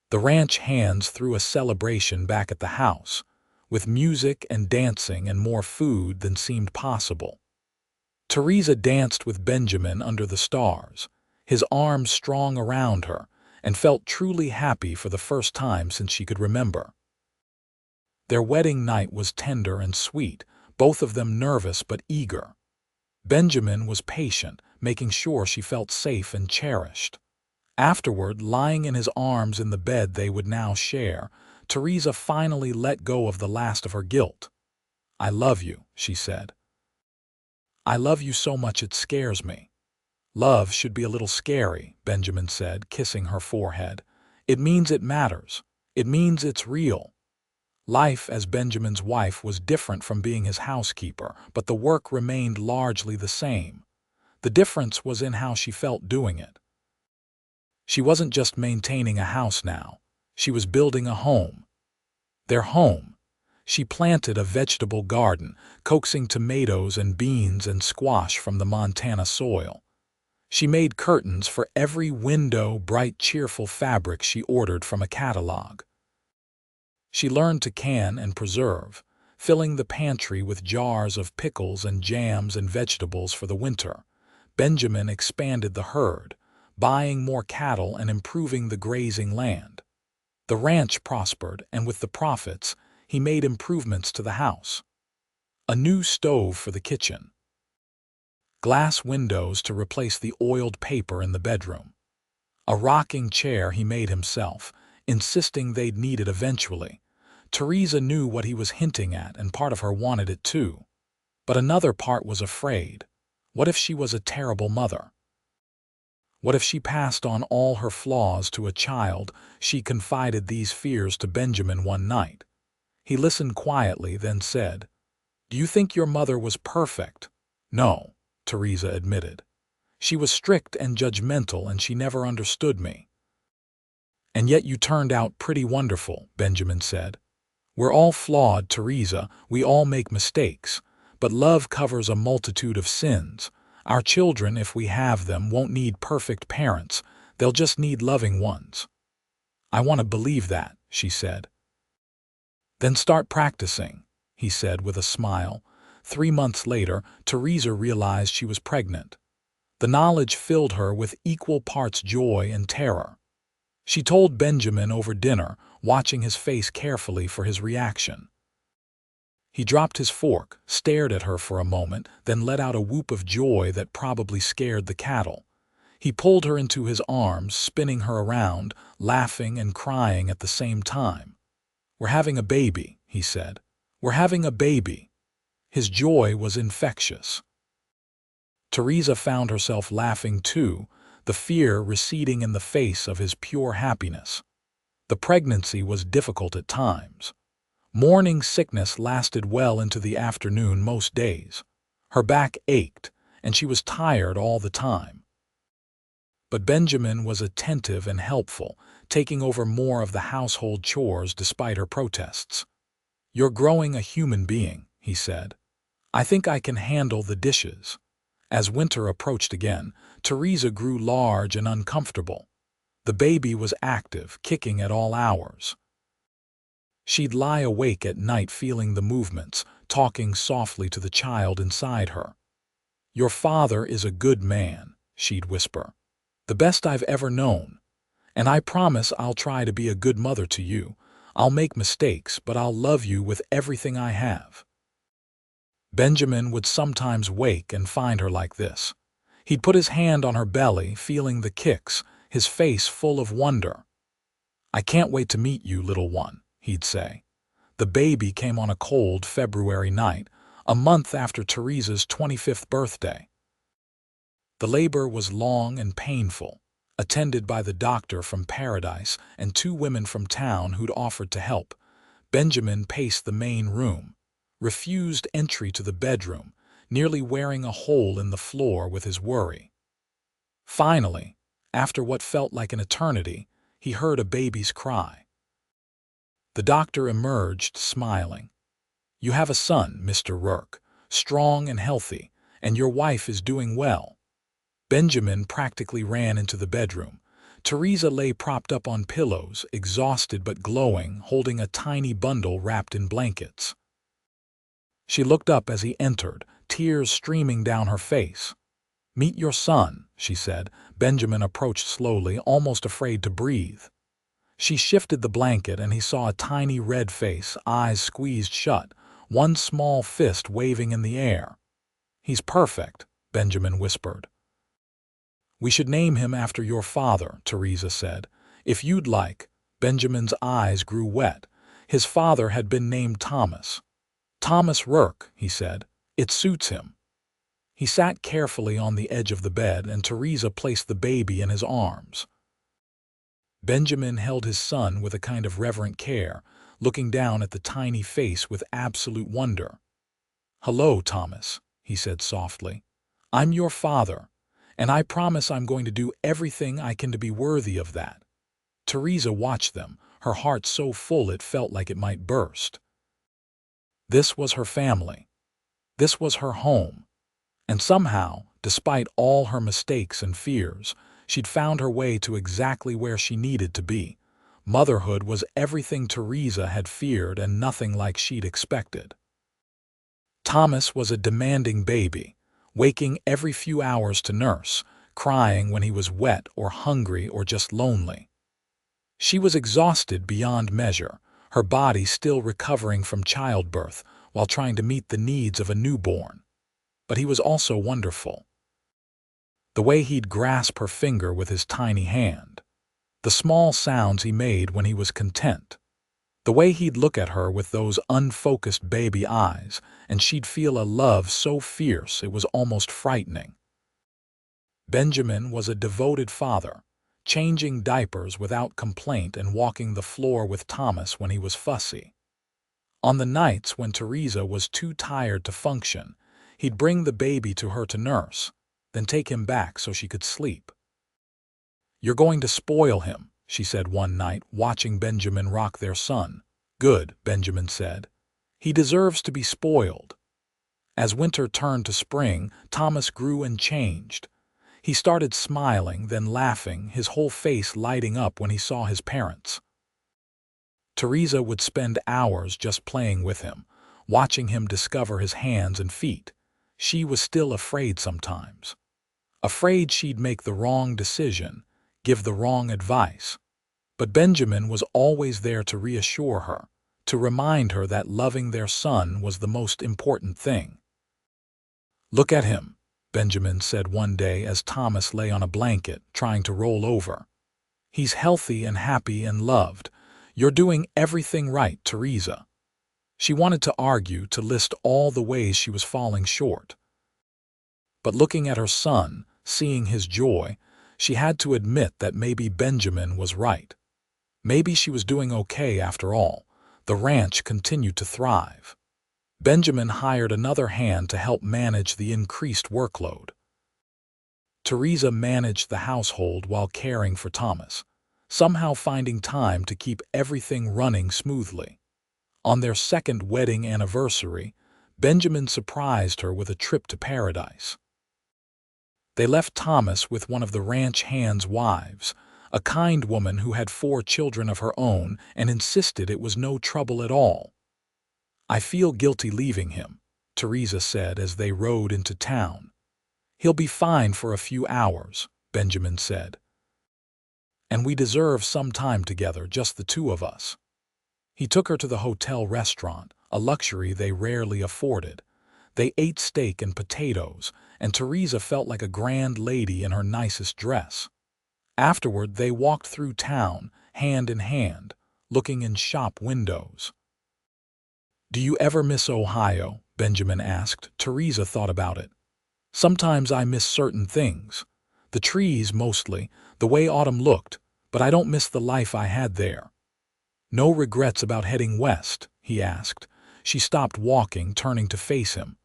The ranch hands threw a celebration back at the house, with music and dancing and more food than seemed possible. Theresa danced with Benjamin under the stars, his arms strong around her, and felt truly happy for the first time since she could remember. Their wedding night was tender and sweet, both of them nervous but eager. Benjamin was patient, making sure she felt safe and cherished. Afterward, lying in his arms in the bed they would now share, Theresa finally let go of the last of her guilt. "I love you," she said. "I love you so much it scares me." "Love should be a little scary," Benjamin said, kissing her forehead. "It means it matters. It means it's real." Life as Benjamin's wife was different from being his housekeeper, but the work remained largely the same. The difference was in how she felt doing it. She wasn't just maintaining a house now. She was building a home. Their home. She planted a vegetable garden, coaxing tomatoes and beans and squash from the Montana soil. She made curtains for every window, bright, cheerful fabric she ordered from a catalog. She learned to can and preserve, filling the pantry with jars of pickles and jams and vegetables for the winter. Benjamin expanded the herd, buying more cattle and improving the grazing land. The ranch prospered, and with the profits, he made improvements to the house. A new stove for the kitchen. Glass windows to replace the oiled paper in the bedroom. A rocking chair he made himself, insisting they'd need it eventually. Theresa knew what he was hinting at, and part of her wanted it too. But another part was afraid. What if she was a terrible mother? What if she passed on all her flaws to a child? She confided these fears to Benjamin one night. He listened quietly, then said, "Do you think your mother was perfect?" "No," Theresa admitted. "She was strict and judgmental, and she never understood me." "And yet you turned out pretty wonderful," Benjamin said. "We're all flawed, Theresa. We all make mistakes. But love covers a multitude of sins. Our children, if we have them, won't need perfect parents. They'll just need loving ones." "I want to believe that," she said. "Then start practicing," he said with a smile. 3 months later, Theresa realized she was pregnant. The knowledge filled her with equal parts joy and terror. She told Benjamin over dinner, watching his face carefully for his reaction. He dropped his fork, stared at her for a moment, then let out a whoop of joy that probably scared the cattle. He pulled her into his arms, spinning her around, laughing and crying at the same time. "We're having a baby," he said. "We're having a baby." His joy was infectious. Theresa found herself laughing too, the fear receding in the face of his pure happiness. The pregnancy was difficult at times. Morning sickness lasted well into the afternoon most days. Her back ached, and she was tired all the time. But Benjamin was attentive and helpful, taking over more of the household chores despite her protests. "You're growing a human being," he said. I think I can handle the dishes." As winter approached again, Theresa grew large and uncomfortable. The baby was active, kicking at all hours. She'd lie awake at night feeling the movements, talking softly to the child inside her. "Your father is a good man," she'd whisper. "The best I've ever known. And I promise I'll try to be a good mother to you. I'll make mistakes, but I'll love you with everything I have." Benjamin would sometimes wake and find her like this. He'd put his hand on her belly, feeling the kicks, his face full of wonder. "I can't wait to meet you, little one," he'd say. The baby came on a cold February night, a month after Theresa's 25th birthday. The labor was long and painful, attended by the doctor from Paradise and 2 women from town who'd offered to help. Benjamin paced the main room, refused entry to the bedroom, nearly wearing a hole in the floor with his worry. Finally, after what felt like an eternity, he heard a baby's cry. The doctor emerged, smiling. "You have a son, Mr. Rourke, strong and healthy, and your wife is doing well." Benjamin practically ran into the bedroom. Theresa lay propped up on pillows, exhausted but glowing, holding a tiny bundle wrapped in blankets. She looked up as he entered, tears streaming down her face. "Meet your son," she said. Benjamin approached slowly, almost afraid to breathe. She shifted the blanket and he saw a tiny red face, eyes squeezed shut, one small fist waving in the air. "He's perfect," Benjamin whispered. "We should name him after your father," Theresa said. "If you'd like." Benjamin's eyes grew wet. His father had been named Thomas. "Thomas Rourke," he said. "It suits him." He sat carefully on the edge of the bed and Theresa placed the baby in his arms. Benjamin held his son with a kind of reverent care, looking down at the tiny face with absolute wonder. "Hello, Thomas," he said softly. "I'm your father, and I promise I'm going to do everything I can to be worthy of that." Theresa watched them, her heart so full it felt like it might burst. This was her family. This was her home. And somehow, despite all her mistakes and fears, she'd found her way to exactly where she needed to be. Motherhood was everything Theresa had feared and nothing like she'd expected. Thomas was a demanding baby, waking every few hours to nurse, crying when he was wet or hungry or just lonely. She was exhausted beyond measure, her body still recovering from childbirth while trying to meet the needs of a newborn. But he was also wonderful. The way he'd grasp her finger with his tiny hand, the small sounds he made when he was content, the way he'd look at her with those unfocused baby eyes, and she'd feel a love so fierce it was almost frightening. Benjamin was a devoted father, changing diapers without complaint and walking the floor with Thomas when he was fussy. On the nights when Theresa was too tired to function, he'd bring the baby to her to nurse, then take him back so she could sleep. "You're going to spoil him," she said one night, watching Benjamin rock their son. "Good," Benjamin said. "He deserves to be spoiled." As winter turned to spring, Thomas grew and changed. He started smiling, then laughing, his whole face lighting up when he saw his parents. Theresa would spend hours just playing with him, watching him discover his hands and feet. She was still afraid sometimes. Afraid she'd make the wrong decision, give the wrong advice. But Benjamin was always there to reassure her, to remind her that loving their son was the most important thing. "Look at him," Benjamin said one day as Thomas lay on a blanket, trying to roll over. "He's healthy and happy and loved. You're doing everything right, Theresa." She wanted to argue, to list all the ways she was falling short. But looking at her son, seeing his joy, she had to admit that maybe Benjamin was right. Maybe she was doing okay after all. The ranch continued to thrive. Benjamin hired another hand to help manage the increased workload. Theresa managed the household while caring for Thomas, somehow finding time to keep everything running smoothly. On their second wedding anniversary, Benjamin surprised her with a trip to paradise. They left Thomas with one of the ranch hand's wives, a kind woman who had 4 children of her own and insisted it was no trouble at all. "I feel guilty leaving him," Theresa said as they rode into town. "He'll be fine for a few hours," Benjamin said. "And we deserve some time together, just the 2 of us." He took her to the hotel restaurant, a luxury they rarely afforded. They ate steak and potatoes, and Theresa felt like a grand lady in her nicest dress. Afterward, they walked through town, hand in hand, looking in shop windows. "Do you ever miss Ohio?" Benjamin asked. Theresa thought about it. "Sometimes I miss certain things. The trees, mostly, the way autumn looked, but I don't miss the life I had there." "No regrets about heading west?" he asked. She stopped walking, turning to face him.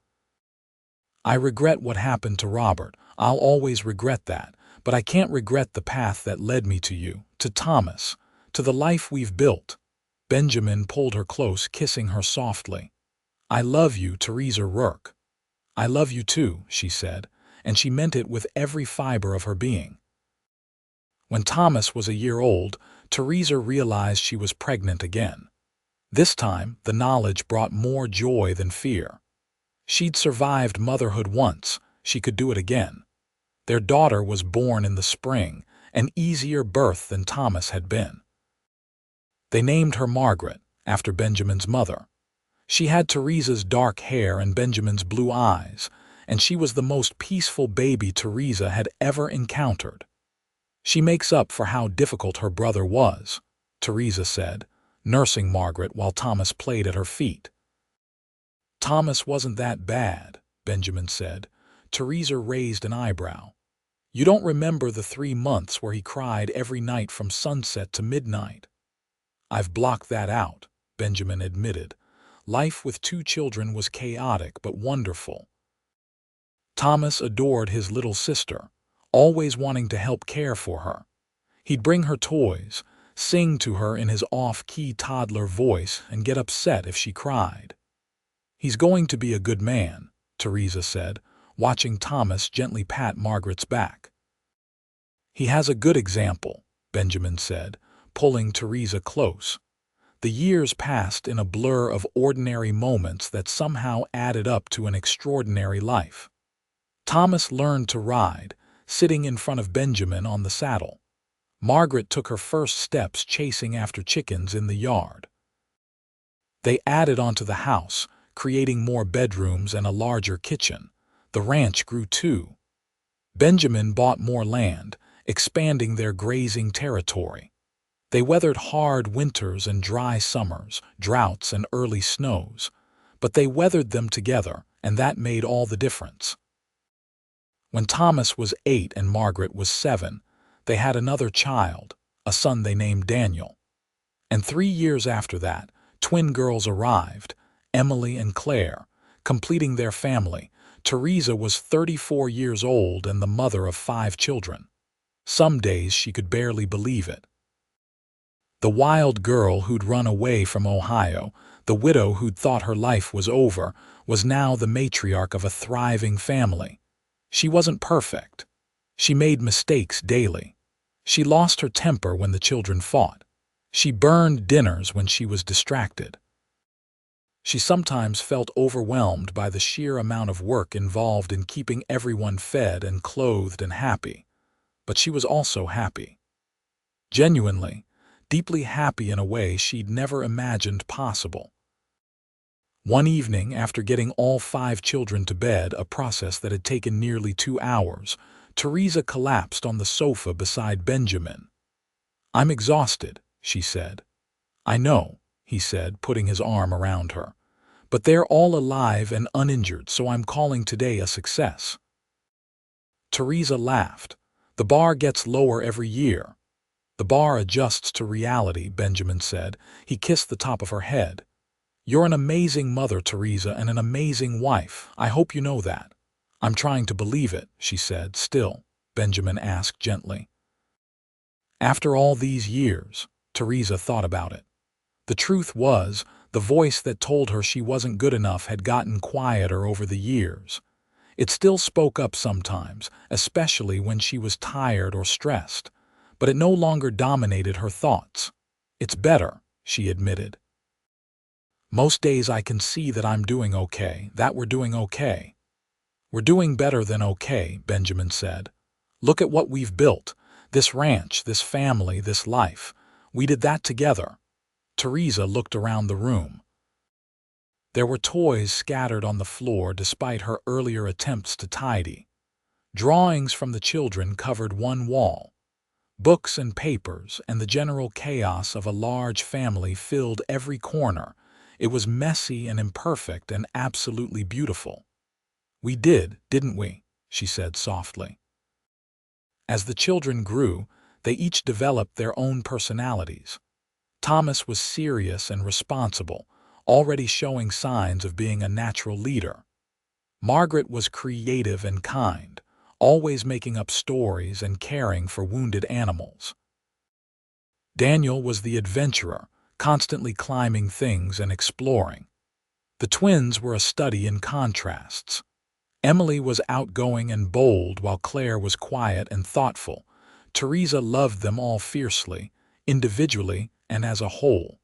"I regret what happened to Robert. I'll always regret that, but I can't regret the path that led me to you, to Thomas, to the life we've built." Benjamin pulled her close, kissing her softly. "I love you, Theresa Rourke." "I love you too," she said, and she meant it with every fiber of her being. When Thomas was a year old, Theresa realized she was pregnant again. This time, the knowledge brought more joy than fear. She'd survived motherhood once, she could do it again. Their daughter was born in the spring, an easier birth than Thomas had been. They named her Margaret, after Benjamin's mother. She had Theresa's dark hair and Benjamin's blue eyes, and she was the most peaceful baby Theresa had ever encountered. "She makes up for how difficult her brother was," Theresa said, nursing Margaret while Thomas played at her feet. "Thomas wasn't that bad," Benjamin said. Theresa raised an eyebrow. "You don't remember the 3 months where he cried every night from sunset to midnight?" "I've blocked that out," Benjamin admitted. Life with 2 children was chaotic but wonderful. Thomas adored his little sister, always wanting to help care for her. He'd bring her toys, sing to her in his off-key toddler voice, and get upset if she cried. "He's going to be a good man," Theresa said, watching Thomas gently pat Margaret's back. "He has a good example," Benjamin said, pulling Theresa close. The years passed in a blur of ordinary moments that somehow added up to an extraordinary life. Thomas learned to ride, sitting in front of Benjamin on the saddle. Margaret took her first steps chasing after chickens in the yard. They added onto the house, creating more bedrooms and a larger kitchen. The ranch grew too. Benjamin bought more land, expanding their grazing territory. They weathered hard winters and dry summers, droughts and early snows, but they weathered them together, and that made all the difference. When Thomas was 8 and Margaret was 7, they had another child, a son they named Daniel. And 3 years after that, twin girls arrived, Emily and Claire, completing their family. Theresa was 34 years old and the mother of 5 children. Some days she could barely believe it. The wild girl who'd run away from Ohio, the widow who'd thought her life was over, was now the matriarch of a thriving family. She wasn't perfect. She made mistakes daily. She lost her temper when the children fought. She burned dinners when she was distracted. She sometimes felt overwhelmed by the sheer amount of work involved in keeping everyone fed and clothed and happy. But she was also happy. Genuinely, deeply happy in a way she'd never imagined possible. One evening, after getting all 5 children to bed, a process that had taken nearly 2 hours, Theresa collapsed on the sofa beside Benjamin. "I'm exhausted," she said. "I know," he said, putting his arm around her. "But they're all alive and uninjured, so I'm calling today a success." Theresa laughed. "The bar gets lower every year." "The bar adjusts to reality," Benjamin said. He kissed the top of her head. "You're an amazing mother, Theresa, and an amazing wife. I hope you know that." "I'm trying to believe it," she said. "Still?" Benjamin asked gently. "After all these years," Theresa thought about it. The truth was, The voice that told her she wasn't good enough had gotten quieter over the years. It still spoke up sometimes, especially when she was tired or stressed, but it no longer dominated her thoughts. "It's better," she admitted. "Most days I can see that I'm doing okay, that we're doing okay." "We're doing better than okay," Benjamin said. "Look at what we've built. This ranch, this family, this life. We did that together." Theresa looked around the room. There were toys scattered on the floor despite her earlier attempts to tidy. Drawings from the children covered one wall. Books and papers and the general chaos of a large family filled every corner. It was messy and imperfect and absolutely beautiful. "We did, didn't we?" she said softly. As the children grew, they each developed their own personalities. Thomas was serious and responsible, already showing signs of being a natural leader. Margaret was creative and kind, always making up stories and caring for wounded animals. Daniel was the adventurer, constantly climbing things and exploring. The twins were a study in contrasts. Emily was outgoing and bold while Claire was quiet and thoughtful. Theresa loved them all fiercely, individually and as a whole.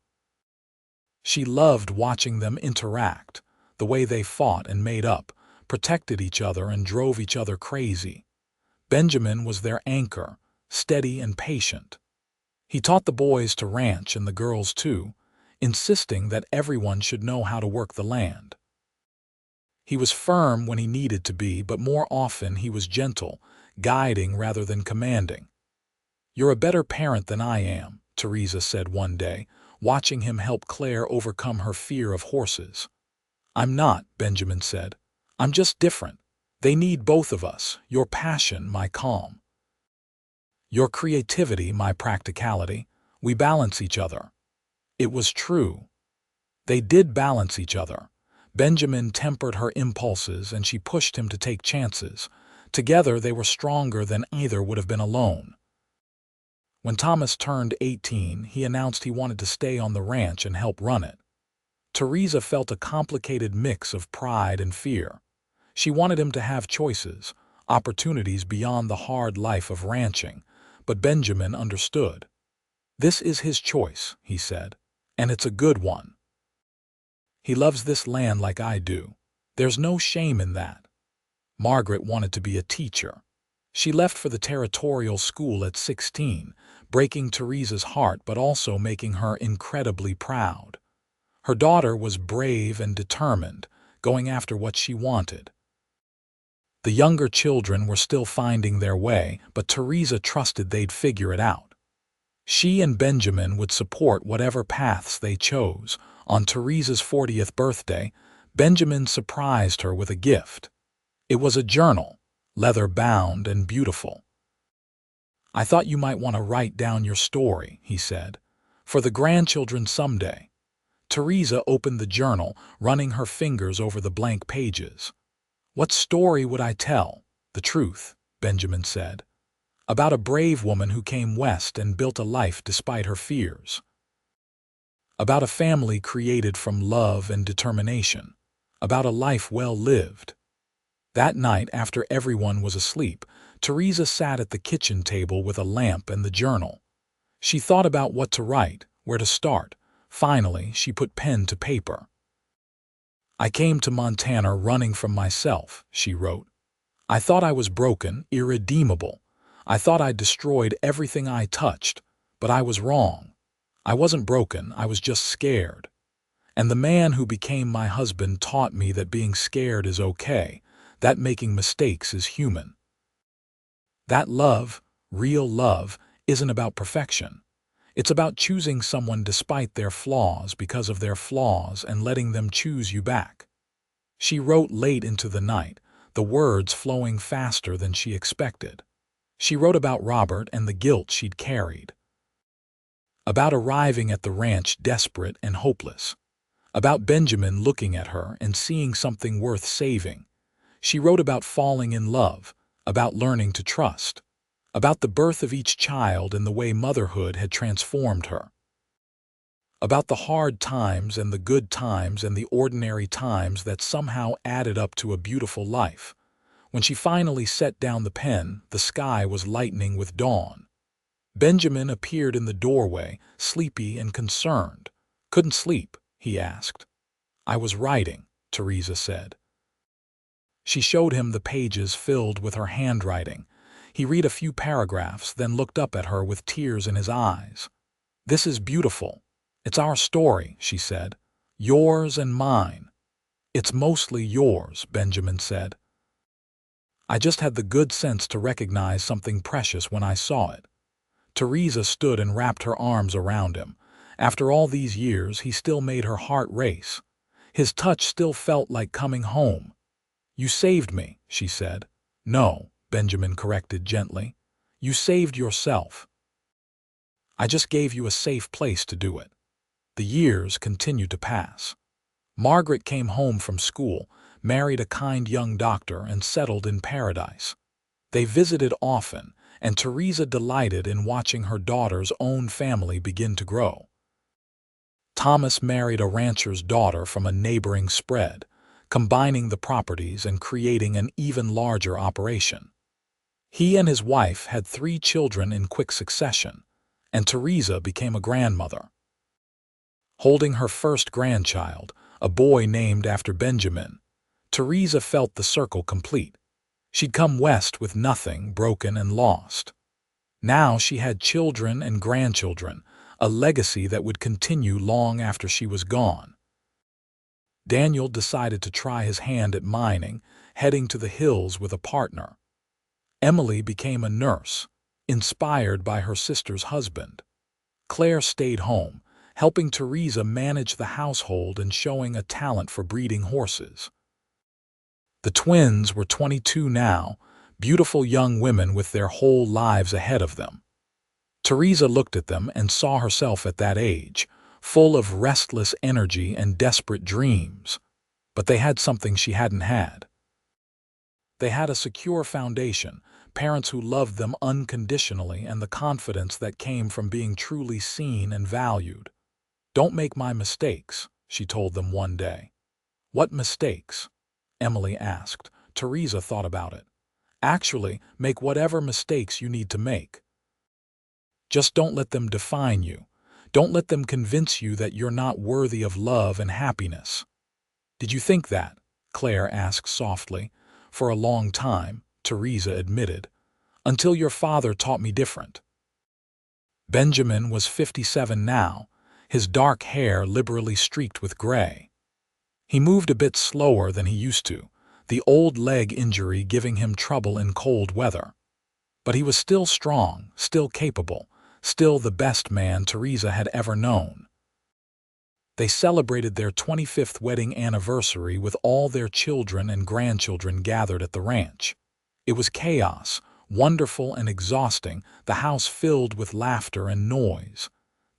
She loved watching them interact, the way they fought and made up, protected each other and drove each other crazy. Benjamin was their anchor, steady and patient. He taught the boys to ranch and the girls too, insisting that everyone should know how to work the land. He was firm when he needed to be, but more often he was gentle, guiding rather than commanding. "You're a better parent than I am," Theresa said one day, watching him help Claire overcome her fear of horses. "I'm not," Benjamin said. "I'm just different. They need both of us, your passion, my calm. Your creativity, my practicality. We balance each other." It was true. They did balance each other. Benjamin tempered her impulses and she pushed him to take chances. Together they were stronger than either would have been alone. When Thomas turned 18, he announced he wanted to stay on the ranch and help run it. Theresa felt a complicated mix of pride and fear. She wanted him to have choices, opportunities beyond the hard life of ranching, but Benjamin understood. "This is his choice," he said, "and it's a good one. He loves this land like I do. There's no shame in that." Margaret wanted to be a teacher. She left for the territorial school at 16, breaking Theresa's heart but also making her incredibly proud. Her daughter was brave and determined, going after what she wanted. The younger children were still finding their way, but Theresa trusted they'd figure it out. She and Benjamin would support whatever paths they chose. On Theresa's 40th birthday, Benjamin surprised her with a gift. It was a journal, leather-bound and beautiful. "I thought you might want to write down your story," he said, "for the grandchildren someday." Theresa opened the journal, running her fingers over the blank pages. "What story would I tell?" "The truth," Benjamin said. "About a brave woman who came west and built a life despite her fears. About a family created from love and determination. About a life well lived." That night, after everyone was asleep, Theresa sat at the kitchen table with a lamp and the journal. She thought about what to write, where to start. Finally, she put pen to paper. "I came to Montana running from myself," she wrote. "I thought I was broken, irredeemable. I thought I'd destroyed everything I touched, but I was wrong. I wasn't broken, I was just scared. And the man who became my husband taught me that being scared is okay, that making mistakes is human. That love, real love, isn't about perfection. It's about choosing someone despite their flaws because of their flaws and letting them choose you back." She wrote late into the night, the words flowing faster than she expected. She wrote about Robert and the guilt she'd carried. About arriving at the ranch desperate and hopeless. About Benjamin looking at her and seeing something worth saving. She wrote about falling in love, about learning to trust, about the birth of each child and the way motherhood had transformed her. about the hard times and the good times and the ordinary times that somehow added up to a beautiful life. When she finally set down the pen, the sky was lightening with dawn. Benjamin appeared in the doorway, sleepy and concerned. "Couldn't sleep?" he asked. "I was writing," Theresa said. She showed him the pages filled with her handwriting. He read a few paragraphs, then looked up at her with tears in his eyes. "This is beautiful. It's our story," she said. "Yours and mine." "It's mostly yours," Benjamin said. "I just had the good sense to recognize something precious when I saw it." Theresa stood and wrapped her arms around him. After all these years, he still made her heart race. His touch still felt like coming home. "You saved me," she said. "No," Benjamin corrected gently. "You saved yourself. I just gave you a safe place to do it." The years continued to pass. Margaret came home from school, married a kind young doctor, and settled in paradise. They visited often, and Theresa delighted in watching her daughter's own family begin to grow. Thomas married a rancher's daughter from a neighboring spread, combining the properties and creating an even larger operation. He and his wife had 3 children in quick succession, and Theresa became a grandmother. Holding her first grandchild, a boy named after Benjamin, Theresa felt the circle complete. She'd come west with nothing, broken and lost. Now she had children and grandchildren, a legacy that would continue long after she was gone. Daniel decided to try his hand at mining, heading to the hills with a partner. Emily became a nurse, inspired by her sister's husband. Claire stayed home, helping Theresa manage the household and showing a talent for breeding horses. The twins were 22 now, beautiful young women with their whole lives ahead of them. Theresa looked at them and saw herself at that age, full of restless energy and desperate dreams. But they had something she hadn't had. They had a secure foundation, parents who loved them unconditionally, and the confidence that came from being truly seen and valued. "Don't make my mistakes," she told them one day. "What mistakes?" Emily asked. Theresa thought about it. "Actually, make whatever mistakes you need to make. Just don't let them define you. Don't let them convince you that you're not worthy of love and happiness." "Did you think that?" Claire asked softly. "For a long time," Theresa admitted, "until your father taught me different." Benjamin was 57 now, his dark hair liberally streaked with gray. He moved a bit slower than he used to, the old leg injury giving him trouble in cold weather. But he was still strong, still capable, still the best man Theresa had ever known. They celebrated their 25th wedding anniversary with all their children and grandchildren gathered at the ranch. It was chaos, wonderful and exhausting, the house filled with laughter and noise.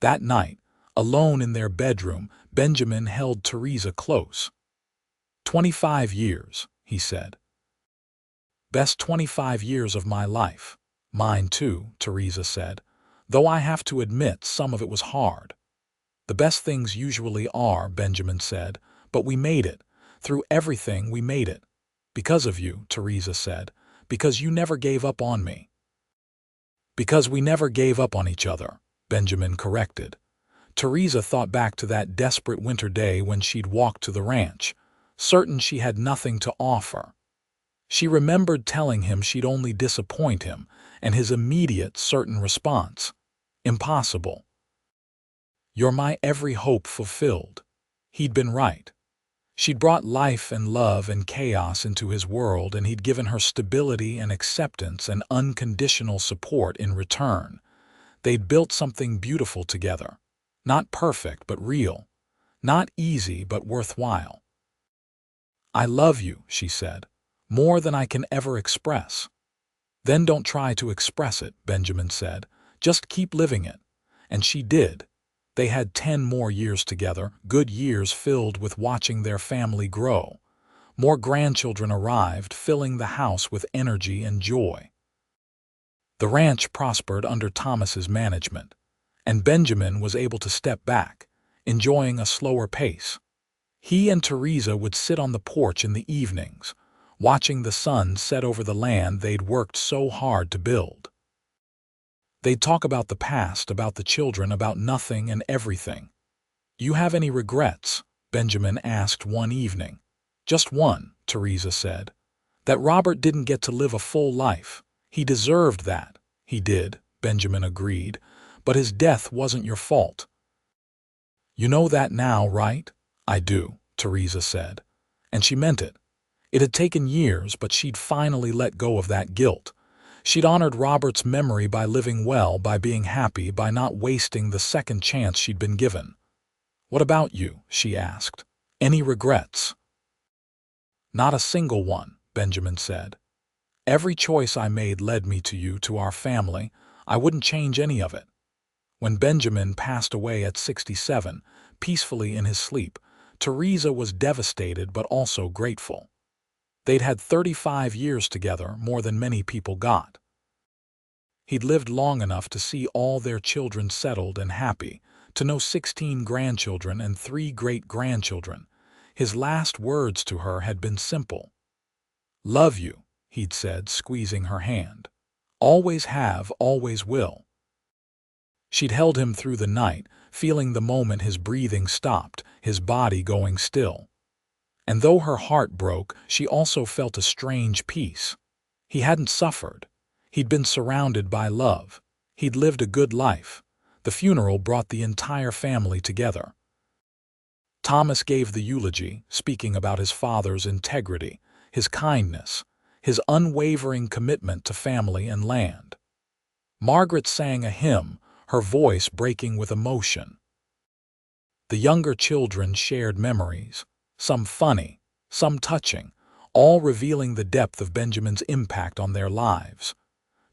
That night, alone in their bedroom, Benjamin held Theresa close. 25 years, he said. "Best 25 years of my life." "Mine too," Theresa said, "though I have to admit some of it was hard." "The best things usually are," Benjamin said, "but we made it. Through everything we made it. Because of you," Theresa said, "because you never gave up on me." "Because we never gave up on each other," Benjamin corrected. Theresa thought back to that desperate winter day when she'd walked to the ranch, certain she had nothing to offer. She remembered telling him she'd only disappoint him, and his immediate, certain response, "Impossible. You're my every hope fulfilled." He'd been right. She'd brought life and love and chaos into his world, and he'd given her stability and acceptance and unconditional support in return. They'd built something beautiful together. Not perfect, but real. Not easy, but worthwhile. "I love you," she said, "more than I can ever express." "Then don't try to express it," Benjamin said. "Just keep living it." And she did. They had 10 more years together, good years filled with watching their family grow. More grandchildren arrived, filling the house with energy and joy. The ranch prospered under Thomas's management, and Benjamin was able to step back, enjoying a slower pace. He and Theresa would sit on the porch in the evenings, watching the sun set over the land they'd worked so hard to build. They'd talk about the past, about the children, about nothing and everything. "You have any regrets?" Benjamin asked one evening. "Just one," Theresa said. "That Robert didn't get to live a full life. He deserved that." "He did," Benjamin agreed, "but his death wasn't your fault." "You know that now, right?" "I do," Theresa said. And she meant it. It had taken years, but she'd finally let go of that guilt. She'd honored Robert's memory by living well, by being happy, by not wasting the second chance she'd been given. "What about you?" she asked. "Any regrets?" "Not a single one," Benjamin said. "Every choice I made led me to you, to our family. I wouldn't change any of it." When Benjamin passed away at 67, peacefully in his sleep, Theresa was devastated but also grateful. They'd had 35 years together, more than many people got. He'd lived long enough to see all their children settled and happy, to know 16 grandchildren and 3 great-grandchildren. His last words to her had been simple. "Love you," he'd said, squeezing her hand. "Always have, always will." She'd held him through the night, feeling the moment his breathing stopped, his body going still. And though her heart broke, she also felt a strange peace. He hadn't suffered. He'd been surrounded by love. He'd lived a good life. The funeral brought the entire family together. Thomas gave the eulogy, speaking about his father's integrity, his kindness, his unwavering commitment to family and land. Margaret sang a hymn, her voice breaking with emotion. The younger children shared memories, some funny, some touching, all revealing the depth of Benjamin's impact on their lives.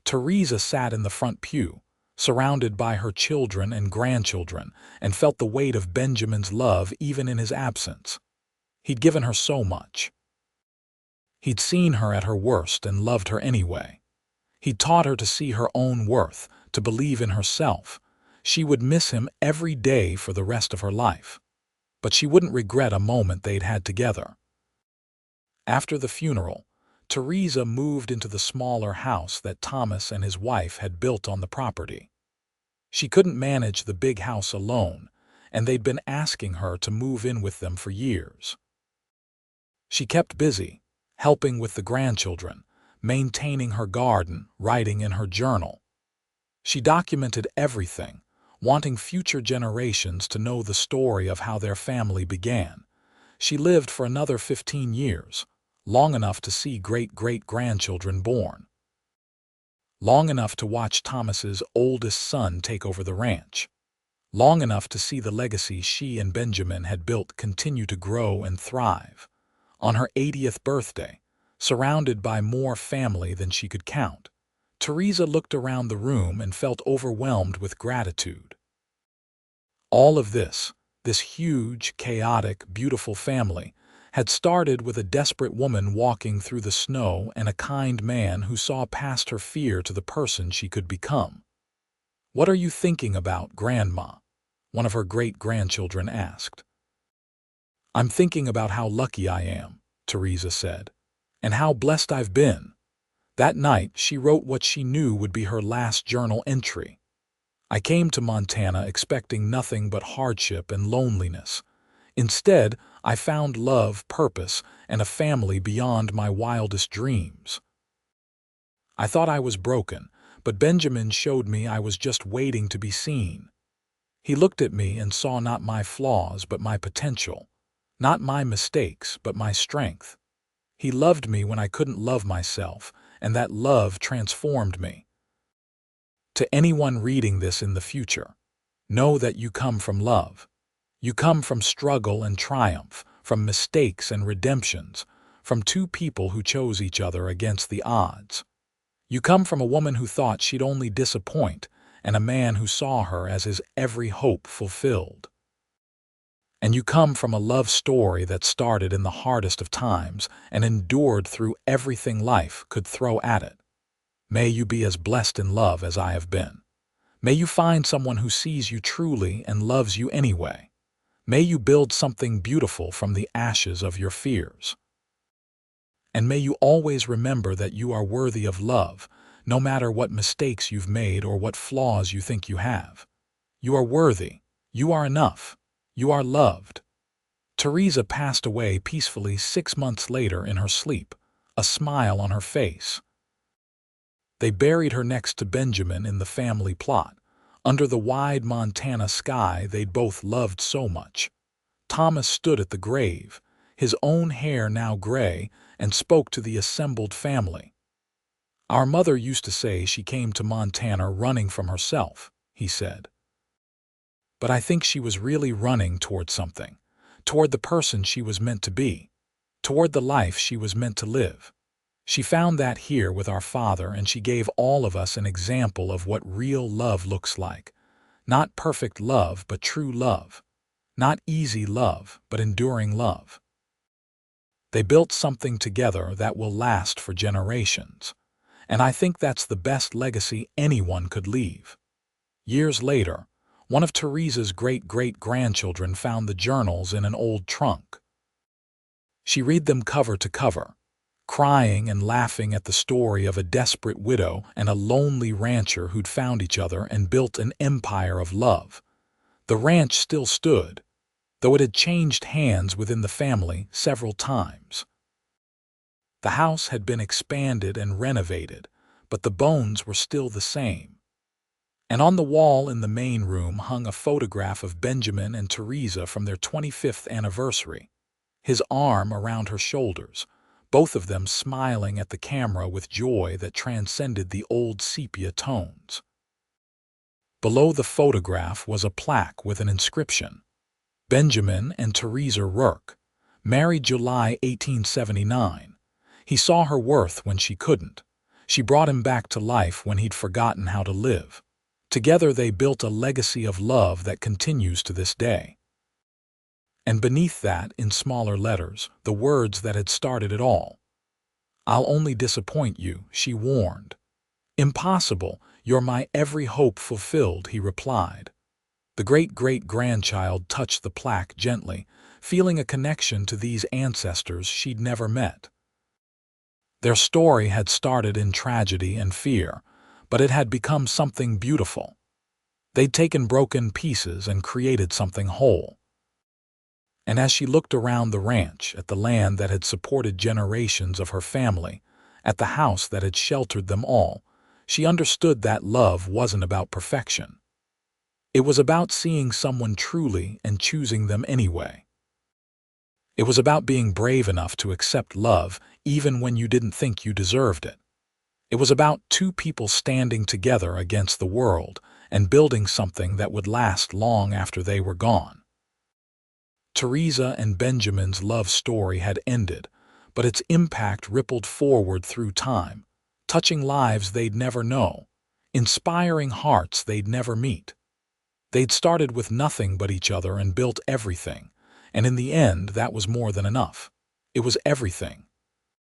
Theresa sat in the front pew, surrounded by her children and grandchildren, and felt the weight of Benjamin's love even in his absence. He'd given her so much. He'd seen her at her worst and loved her anyway. He'd taught her to see her own worth, to believe in herself. She would miss him every day for the rest of her life. But she wouldn't regret a moment they'd had together. After the funeral, Theresa moved into the smaller house that Thomas and his wife had built on the property. She couldn't manage the big house alone, and they'd been asking her to move in with them for years. She kept busy, helping with the grandchildren, maintaining her garden, writing in her journal. She documented everything, wanting future generations to know the story of how their family began. She lived for another 15 years, long enough to see great-great-grandchildren born. Long enough to watch Thomas's oldest son take over the ranch. Long enough to see the legacy she and Benjamin had built continue to grow and thrive. On her 80th birthday, surrounded by more family than she could count, Theresa looked around the room and felt overwhelmed with gratitude. All of this huge, chaotic, beautiful family, had started with a desperate woman walking through the snow and a kind man who saw past her fear to the person she could become. "What are you thinking about, Grandma?" one of her great-grandchildren asked. "I'm thinking about how lucky I am," Theresa said, "and how blessed I've been." That night, she wrote what she knew would be her last journal entry. "I came to Montana expecting nothing but hardship and loneliness. Instead, I found love, purpose, and a family beyond my wildest dreams. I thought I was broken, but Benjamin showed me I was just waiting to be seen. He looked at me and saw not my flaws but my potential, not my mistakes but my strength. He loved me when I couldn't love myself, and that love transformed me. To anyone reading this in the future, know that you come from love. You come from struggle and triumph, from mistakes and redemptions, from 2 people who chose each other against the odds. You come from a woman who thought she'd only disappoint, and a man who saw her as his every hope fulfilled. And you come from a love story that started in the hardest of times and endured through everything life could throw at it. May you be as blessed in love as I have been. May you find someone who sees you truly and loves you anyway. May you build something beautiful from the ashes of your fears. And may you always remember that you are worthy of love, no matter what mistakes you've made or what flaws you think you have. You are worthy. You are enough. You are loved. Theresa passed away peacefully 6 months later in her sleep, a smile on her face. They buried her next to Benjamin in the family plot, under the wide Montana sky they'd both loved so much. Thomas stood at the grave, his own hair now gray, and spoke to the assembled family. "Our mother used to say she came to Montana running from herself," he said. "But I think she was really running toward something, toward the person she was meant to be, toward the life she was meant to live. She found that here with our father, and she gave all of us an example of what real love looks like. Not perfect love, but true love. Not easy love, but enduring love. They built something together that will last for generations. And I think that's the best legacy anyone could leave." Years later, one of Theresa's great-great-grandchildren found the journals in an old trunk. She read them cover to cover, crying and laughing at the story of a desperate widow and a lonely rancher who'd found each other and built an empire of love. The ranch still stood, though it had changed hands within the family several times. The house had been expanded and renovated, but the bones were still the same. And on the wall in the main room hung a photograph of Benjamin and Theresa from their 25th anniversary, his arm around her shoulders, both of them smiling at the camera with joy that transcended the old sepia tones. Below the photograph was a plaque with an inscription: "Benjamin and Theresa Rourke, married July 1879. He saw her worth when she couldn't. She brought him back to life when he'd forgotten how to live. Together they built a legacy of love that continues to this day." And beneath that, in smaller letters, the words that had started it all. "I'll only disappoint you," she warned. "Impossible, you're my every hope fulfilled," he replied. The great-great-grandchild touched the plaque gently, feeling a connection to these ancestors she'd never met. Their story had started in tragedy and fear, but it had become something beautiful. They'd taken broken pieces and created something whole. And as she looked around the ranch, at the land that had supported generations of her family, at the house that had sheltered them all, she understood that love wasn't about perfection. It was about seeing someone truly and choosing them anyway. It was about being brave enough to accept love even when you didn't think you deserved it. It was about two people standing together against the world and building something that would last long after they were gone. Theresa and Benjamin's love story had ended, but its impact rippled forward through time, touching lives they'd never know, inspiring hearts they'd never meet. They'd started with nothing but each other and built everything, and in the end that was more than enough. It was everything.